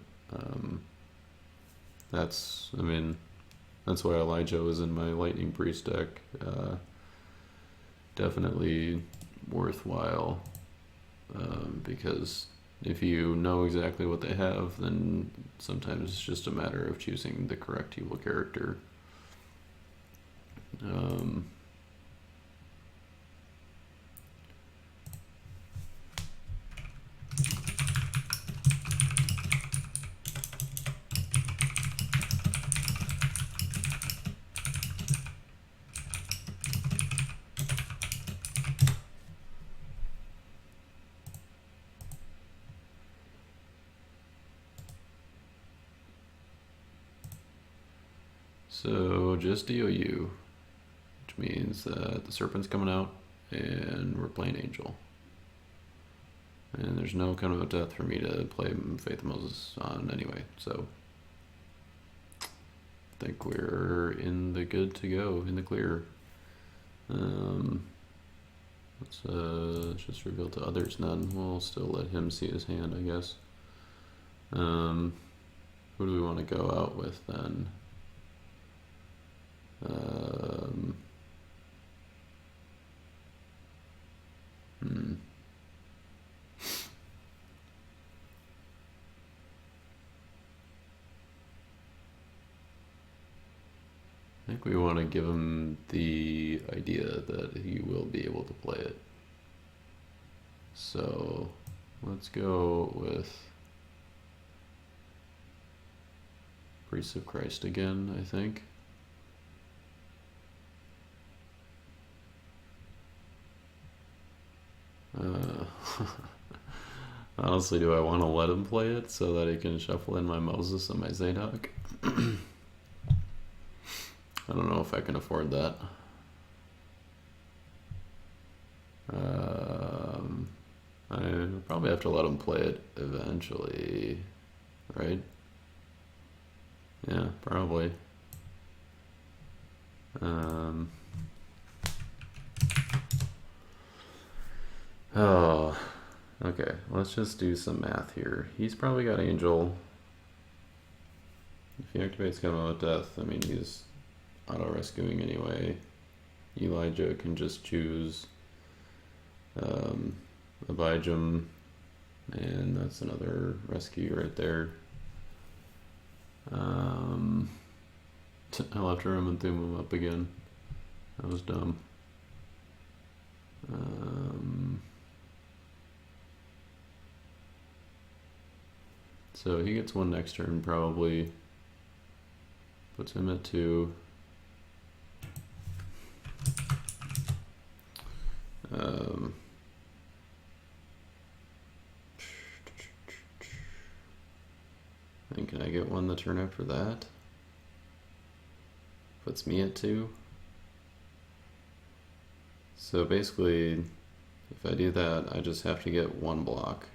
that's why Elijah was in my Lightning Priest deck. Definitely worthwhile, because if you know exactly what they have, then sometimes it's just a matter of choosing the correct evil character. So just DOU, which means that the Serpent's coming out and we're playing Angel. And there's no kind of a death for me to play Faith of Moses on anyway, so I think we're in the good to go, in the clear. Let's just reveal to others none. We'll still let him see his hand, I guess. Who do we want to go out with then? I think we want to give him the idea that he will be able to play it. So let's go with Priest of Christ again, I think. Honestly, do I want to let him play it so that he can shuffle in my Moses and my Zadok? I don't know if I can afford that. I probably have to let him play it eventually, right? Yeah, probably. Um, oh, okay. Let's just do some math here. He's probably got Angel. If he activates Combo with Death, I mean, he's auto-rescuing anyway. Elijah can just choose Abijam, and that's another rescue right there. I'll have to room and thum him up again. That was dumb. So he gets one next turn, probably. Puts him at 2. And can I get one the turn after that? Puts me at 2. So basically, if I do that, I just have to get one block.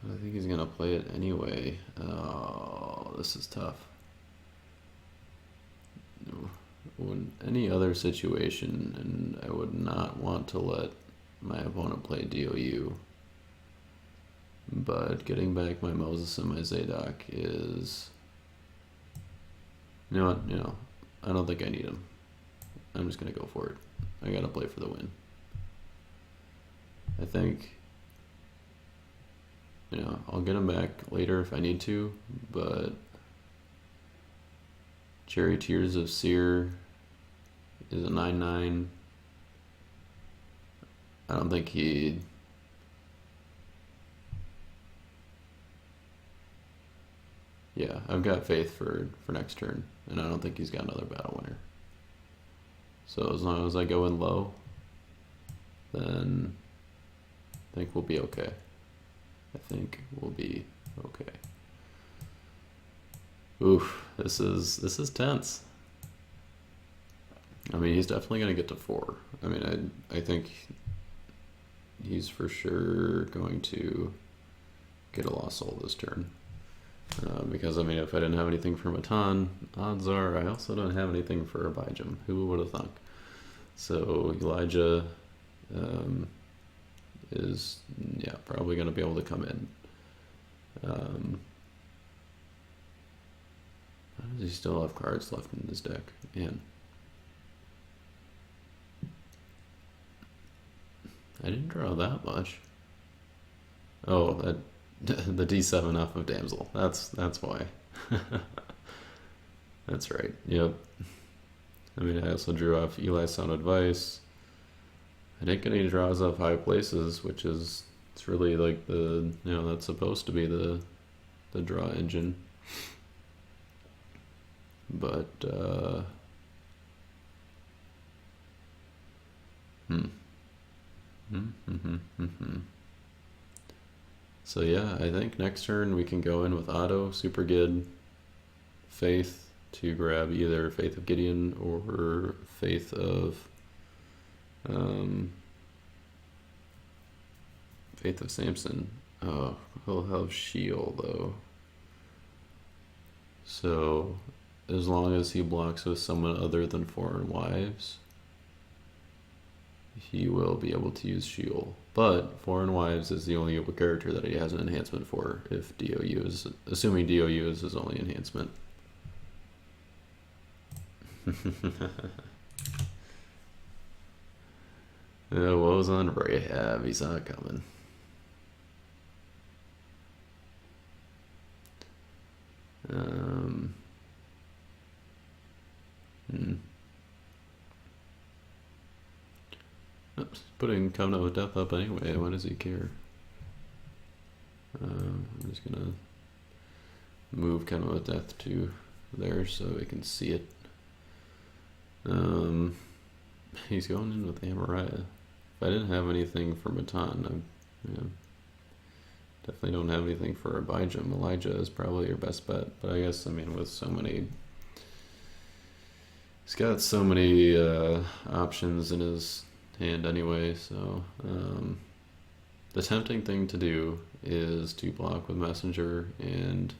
I think he's gonna play it anyway. Oh, this is tough. In any other situation, and I would not want to let my opponent play DOU. But getting back my Moses and my Zadok is... You know what? I don't think I need him. I'm just gonna go for it. I gotta play for the win. I think... I'll get him back later if I need to, but... Cherry Tears of Seer is a 9/9. I don't think he... Yeah, I've got faith for next turn, and I don't think he's got another battle winner. So as long as I go in low, then I think we'll be okay. Oof, this is tense. I mean, he's definitely gonna get to 4. I mean, I think he's for sure going to get a Lost Soul this turn. Because, I mean, if I didn't have anything for Matan, odds are I also don't have anything for Abijam. Who would have thunk? So Elijah is, probably going to be able to come in. How does he still have cards left in his deck? Man. I didn't draw that much. Oh, that... the D7 off of Damsel. That's why. That's right. Yep. I mean, I also drew off Eli's Sound Advice. I didn't get any draws off High Places, which is... It's really like the... that's supposed to be the draw engine. But, So yeah, I think next turn we can go in with Auto, Super Gid, Faith to grab either Faith of Gideon or Faith of Samson. Oh, he'll have Shield though. So as long as he blocks with someone other than Foreign Wives, he will be able to use Sheol. But Foreign Wives is the only character that he has an enhancement for, if DOU is... Assuming DOU is his only enhancement. Woes on Rahab, he's not coming. Oops, putting Covenant with Death up anyway, why does he care? I'm just gonna move Covenant with Death to there so we can see it. He's going in with Amariah. If I didn't have anything for Matan, I definitely don't have anything for Abijam. Elijah is probably your best bet, but I guess, I mean, with so many... He's got so many options in his hand anyway, so The tempting thing to do is to block with Messenger and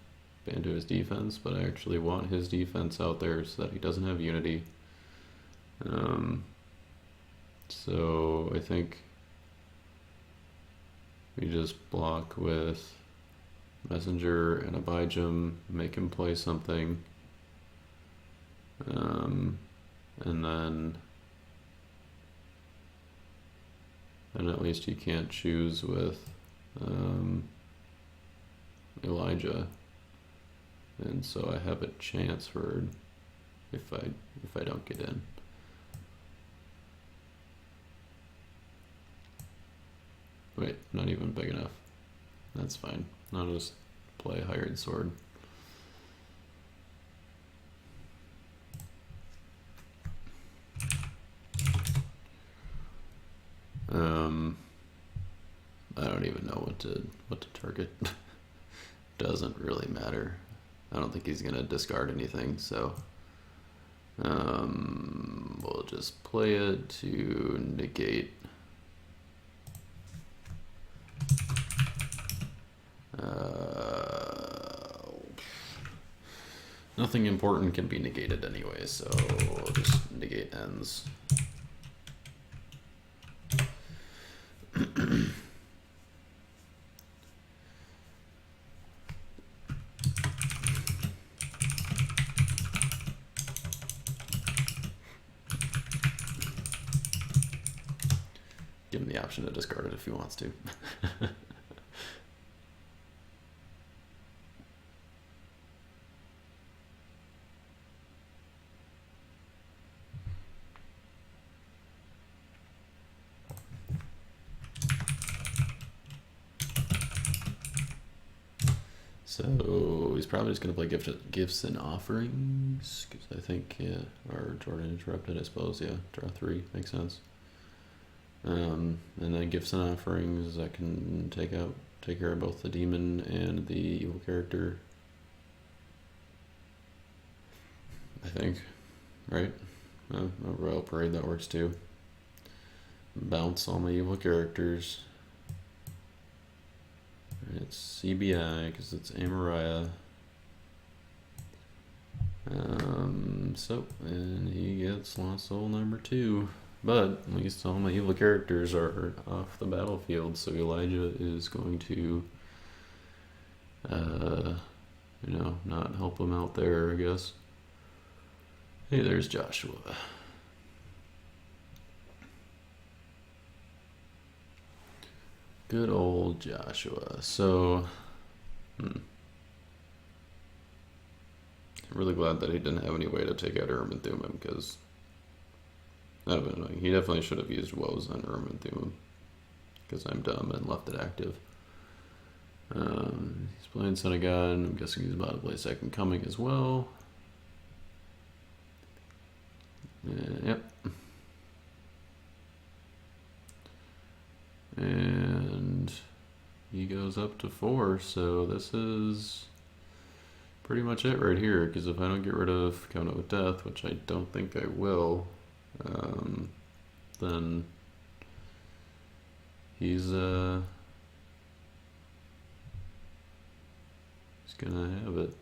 ban to his defense, but I actually want his defense out there so that he doesn't have Unity. So I think we just block with Messenger and Abijam, make him play something, and then at least he can't choose with Elijah, and so I have a chance for if I don't get in. Wait, not even big enough. That's fine. I'll just play Hired Sword. I don't even know what to target. Doesn't really matter. I don't think he's gonna discard anything, so we'll just play it to negate. Nothing important can be negated anyway, so we'll just negate ends. Give him the option to discard it if he wants to. So he's probably just going to play gifts and offerings, because I think, yeah, or Jordan interrupted, I suppose, yeah, draw 3, makes sense. And then gifts and offerings, I can take care of both the demon and the evil character, I think, right? A Royal Parade, that works too. Bounce all my evil characters. It's CBI because it's Amariah. And he gets Lost Soul number 2. But at least all my evil characters are off the battlefield, so Elijah is going to, not help him out there, I guess. Hey, there's Joshua. Good old Joshua. So, I'm really glad that he didn't have any way to take out Urban Thummim, because that would have been annoying. He definitely should have used Woes on Urban Thummim, because I'm dumb and left it active. He's playing Son of God. I'm guessing he's about to play Second Coming as well. Yep. And he goes up to 4, so this is pretty much it right here, because if I don't get rid of Covenant with Death, which I don't think I will, then he's gonna have it.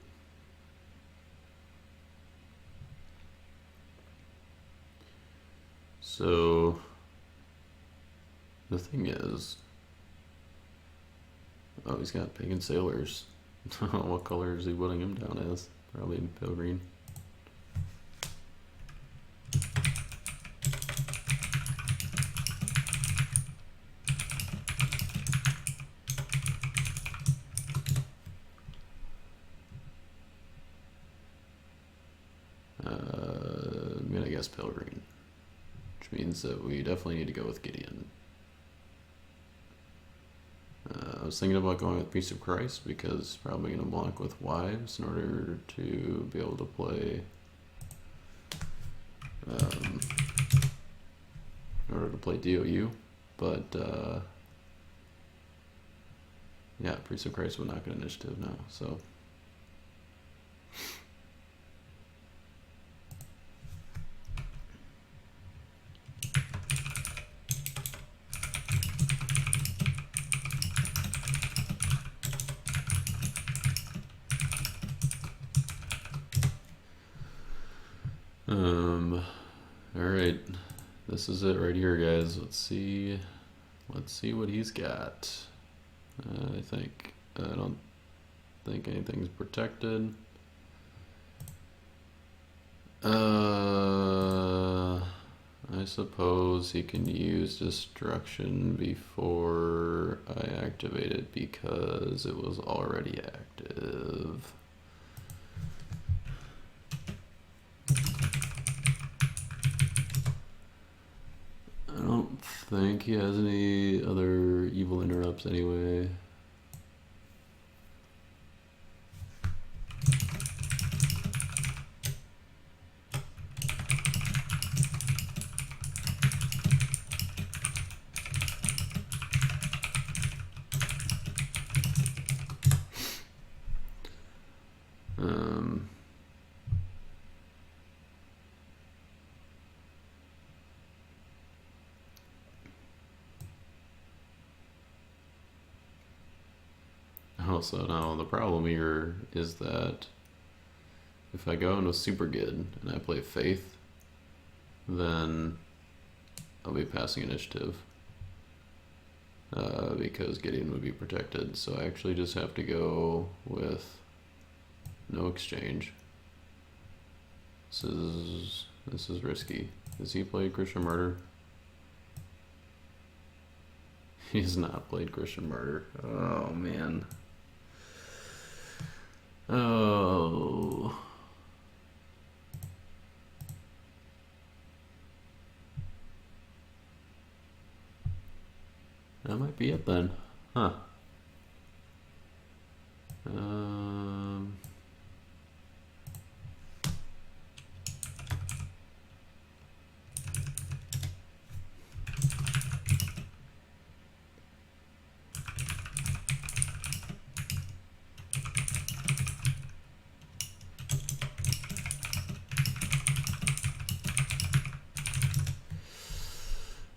So the thing is, oh, he's got Pagan Sailors. What color is he putting him down as? Probably pale green. I'm gonna guess pale green, which means that we definitely need to go with Gideon. I was thinking about going with Priest of Christ, because probably going to block with Wives in order to be able to play, DOU, but yeah, Priest of Christ would not get initiative now, so. This is it right here, guys. Let's see what he's got. I don't think anything's protected. I suppose he can use destruction before I activate it because it was already active. I don't think he has any other evil interrupts anyway. Also, now the problem here is that if I go into Super Good and I play Faith, then I'll be passing initiative because Gideon would be protected. So I actually just have to go with no exchange. This is risky. Has he played Christian Murder? He's not played Christian Murder. Oh man. Oh. That might be it then. Huh.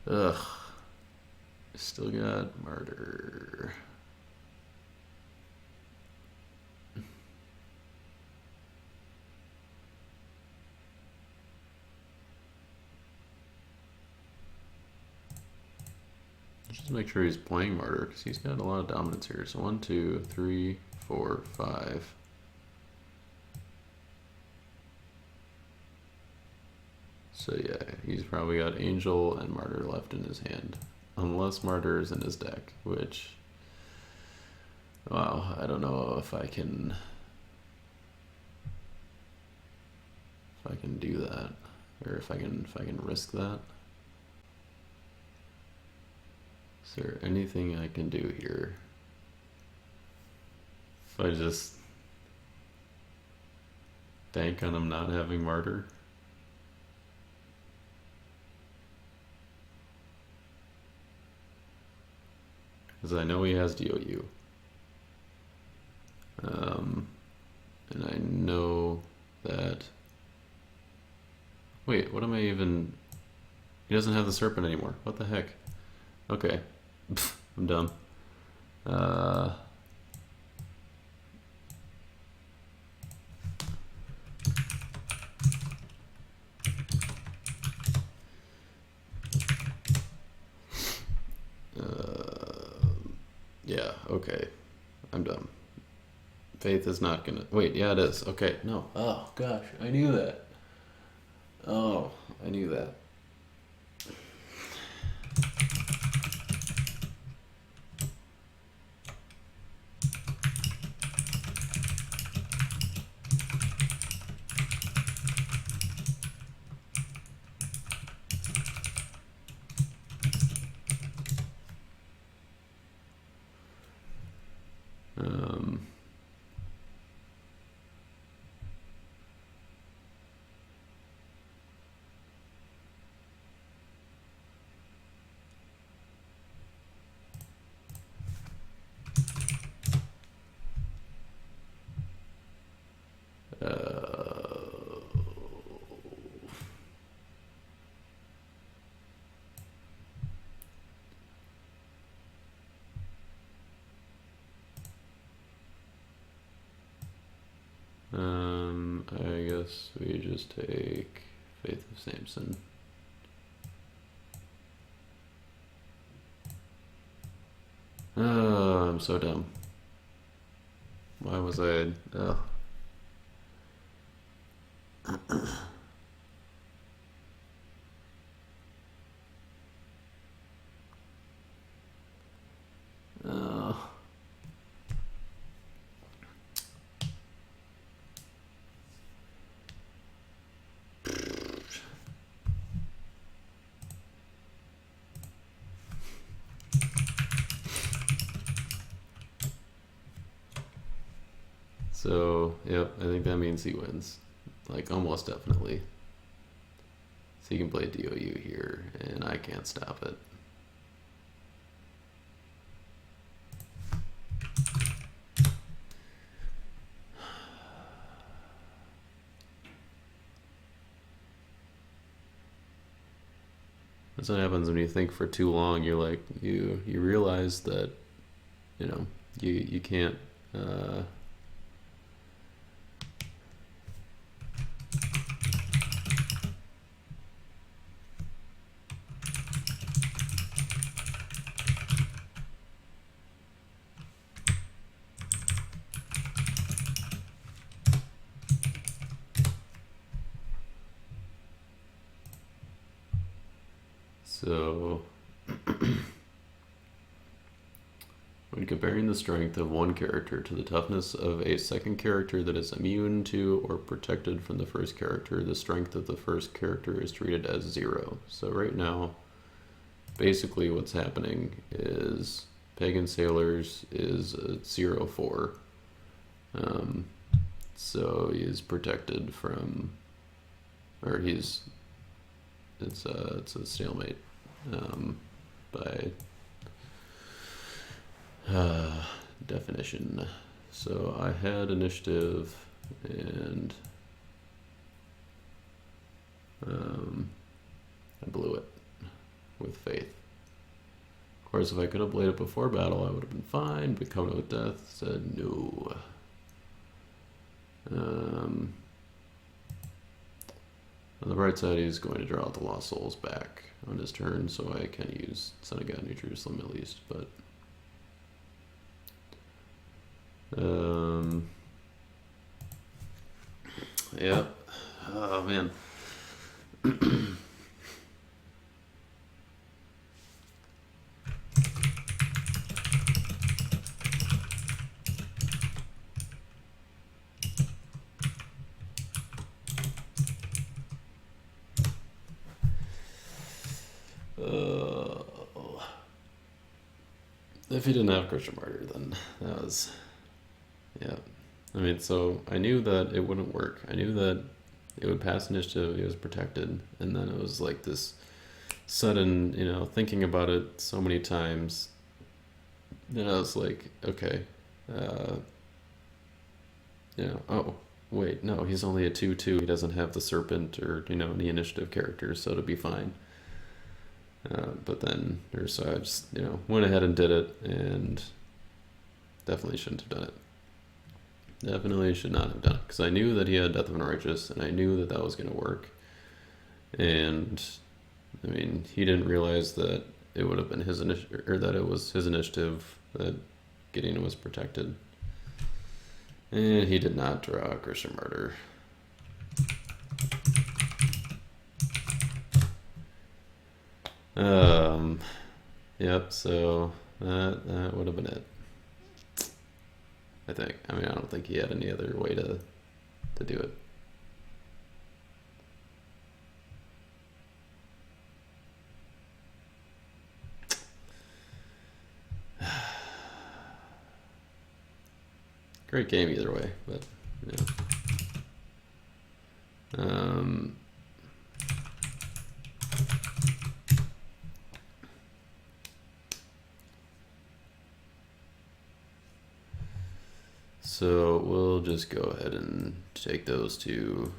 Ugh. Still got Murder. Just make sure he's playing Martyr because he's got a lot of dominance here. So 1, 2, 3, 4, 5. So yeah, he's probably got Angel and Martyr left in his hand. Unless Martyr is in his deck, which... Wow, I don't know if I can do that. Or if I can risk that. Is there anything I can do here? If I just bank on him not having Martyr? Because I know he has DOU. And I know that... Wait, what am I even... He doesn't have the Serpent anymore. What the heck? Okay. I'm dumb. Yeah, okay. I'm dumb. Faith is not gonna... Wait, yeah it is. Okay, no. Oh, gosh, I knew that. Oh, I knew that. I guess we just take Faith of Samson. Oh, I'm so dumb. Why was I... Oh. Oh. So, yep, I think that means he wins. Like, almost definitely. So he can play DOU here, and I can't stop it. That's what happens when you think for too long. You're like, you realize that, you know, you can't, so when comparing the strength of one character to the toughness of a second character that is immune to or protected from the first character, the strength of the first character is treated as 0. So right now, basically what's happening is Pagan Sailors is a 0-4. So he's protected from, or it's a stalemate by definition. So I had initiative and I blew it with faith. Of course, if I could have played it before battle, I would have been fine, but coming with death said no. On the right side, he's going to draw out the Lost Souls back on his turn, so I can use Son of God, New Jerusalem at least, but yeah. Oh man. If he didn't have Christian Martyr, then that was, yeah. I mean, so I knew that it wouldn't work. I knew that it would pass initiative, it was protected, and then it was like this sudden, you know, thinking about it so many times, then I was like, okay, you know, oh, wait, no, he's only a 2/2, he doesn't have the Serpent or, you know, any initiative characters, so it'll be fine. But then, or so I just, you know, went ahead and did it, and definitely shouldn't have done it. Definitely should not have done it, because I knew that he had Death of an Righteous, and I knew that that was going to work. And, I mean, he didn't realize that it would have been his initiative, or that it was his initiative that Gideon was protected. And he did not draw Christian Martyr. Yep, so that would have been it. I think. I mean, I don't think he had any other way to do it. Great game either way, but yeah. So we'll just go ahead and take those two.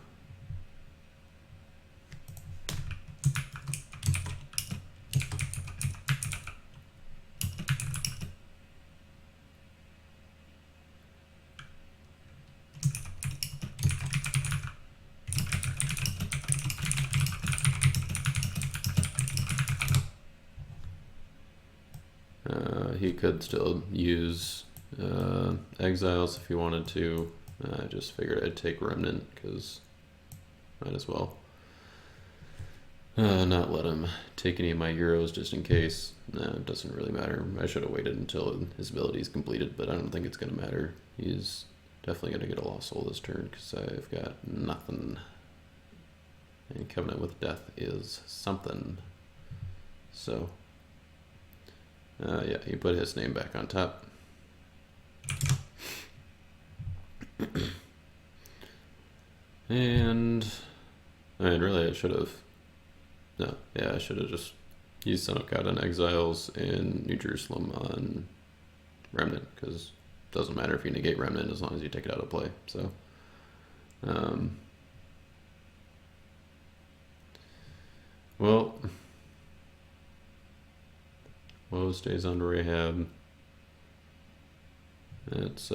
he could still use Exiles if he wanted to. I just figured I'd take Remnant because might as well. Not let him take any of my Euros just in case. No, it doesn't really matter. I should have waited until his ability is completed, but I don't think it's going to matter. He's definitely going to get a Lost Soul this turn because I've got nothing. And Covenant with Death is something. So, yeah, he put his name back on top. And, I mean, really, I should have. No, yeah, I should have just used Son of God on Exiles and New Jerusalem on Remnant, because it doesn't matter if you negate Remnant as long as you take it out of play. So, well, Woe stays on Rahab. It's,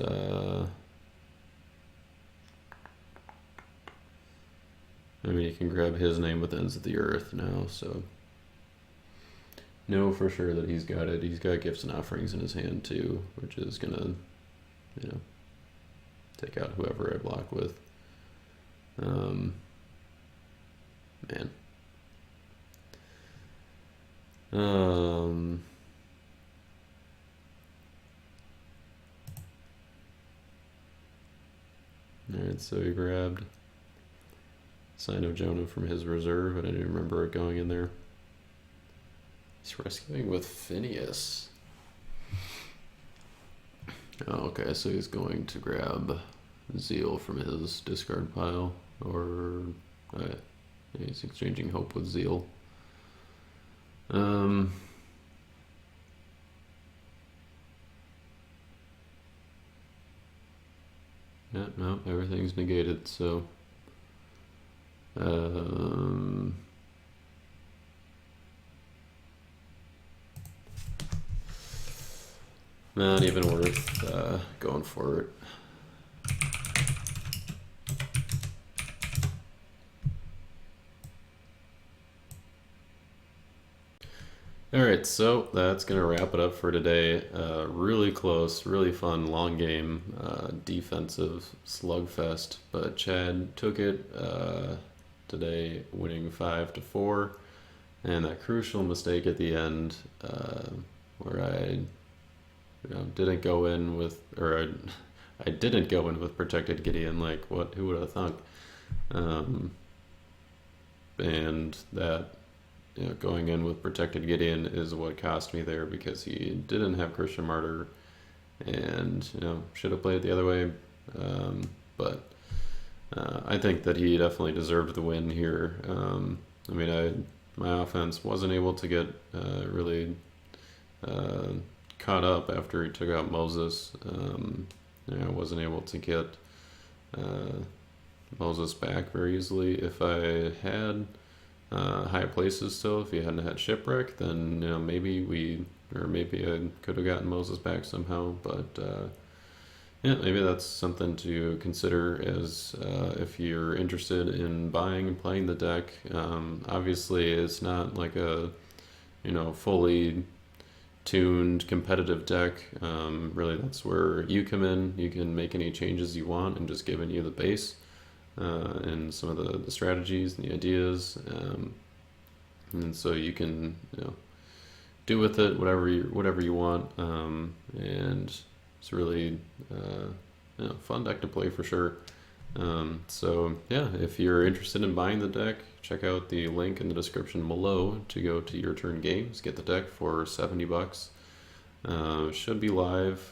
I mean, you can grab his name with Ends of the Earth now, so know for sure that he's got it. He's got Gifts and Offerings in his hand too, which is gonna, you know, take out whoever I block with. Man. Alright, so he grabbed Sign of Jonah from his reserve, and I didn't remember it going in there. He's rescuing with Phineas. Oh, okay, so he's going to grab Zeal from his discard pile, or yeah, he's exchanging Hope with Zeal. Yeah, no, everything's negated, so not even worth going for it. Alright, so that's going to wrap it up for today. Really close, really fun, long game, defensive slugfest, but Chad took it today, winning 5-4, and that crucial mistake at the end where I didn't go in with, or I didn't go in with Protected Gideon, like who would have thunk? And that, going in with Protected Gideon is what cost me there, because he didn't have Christian Martyr, and should have played it the other way. But I think that he definitely deserved the win here. I mean, my offense wasn't able to get really caught up after he took out Moses. I wasn't able to get Moses back very easily. If I had high places still, if he hadn't had Shipwreck, then maybe I could have gotten Moses back somehow. But yeah, maybe that's something to consider as if you're interested in buying and playing the deck. Obviously, it's not like a fully tuned competitive deck. Really, that's where you come in. You can make any changes you want, and just giving you the base and some of the strategies and the ideas, and so you can do with it whatever you want, and it's really fun deck to play for sure. So yeah, if you're interested in buying the deck, check out the link in the description below to go to Your Turn Games. Get the deck for $70. Should be live,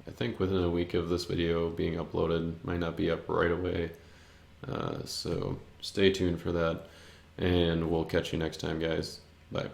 I think within a week of this video being uploaded. Might not be up right away, so stay tuned for that, and we'll catch you next time, guys. Bye.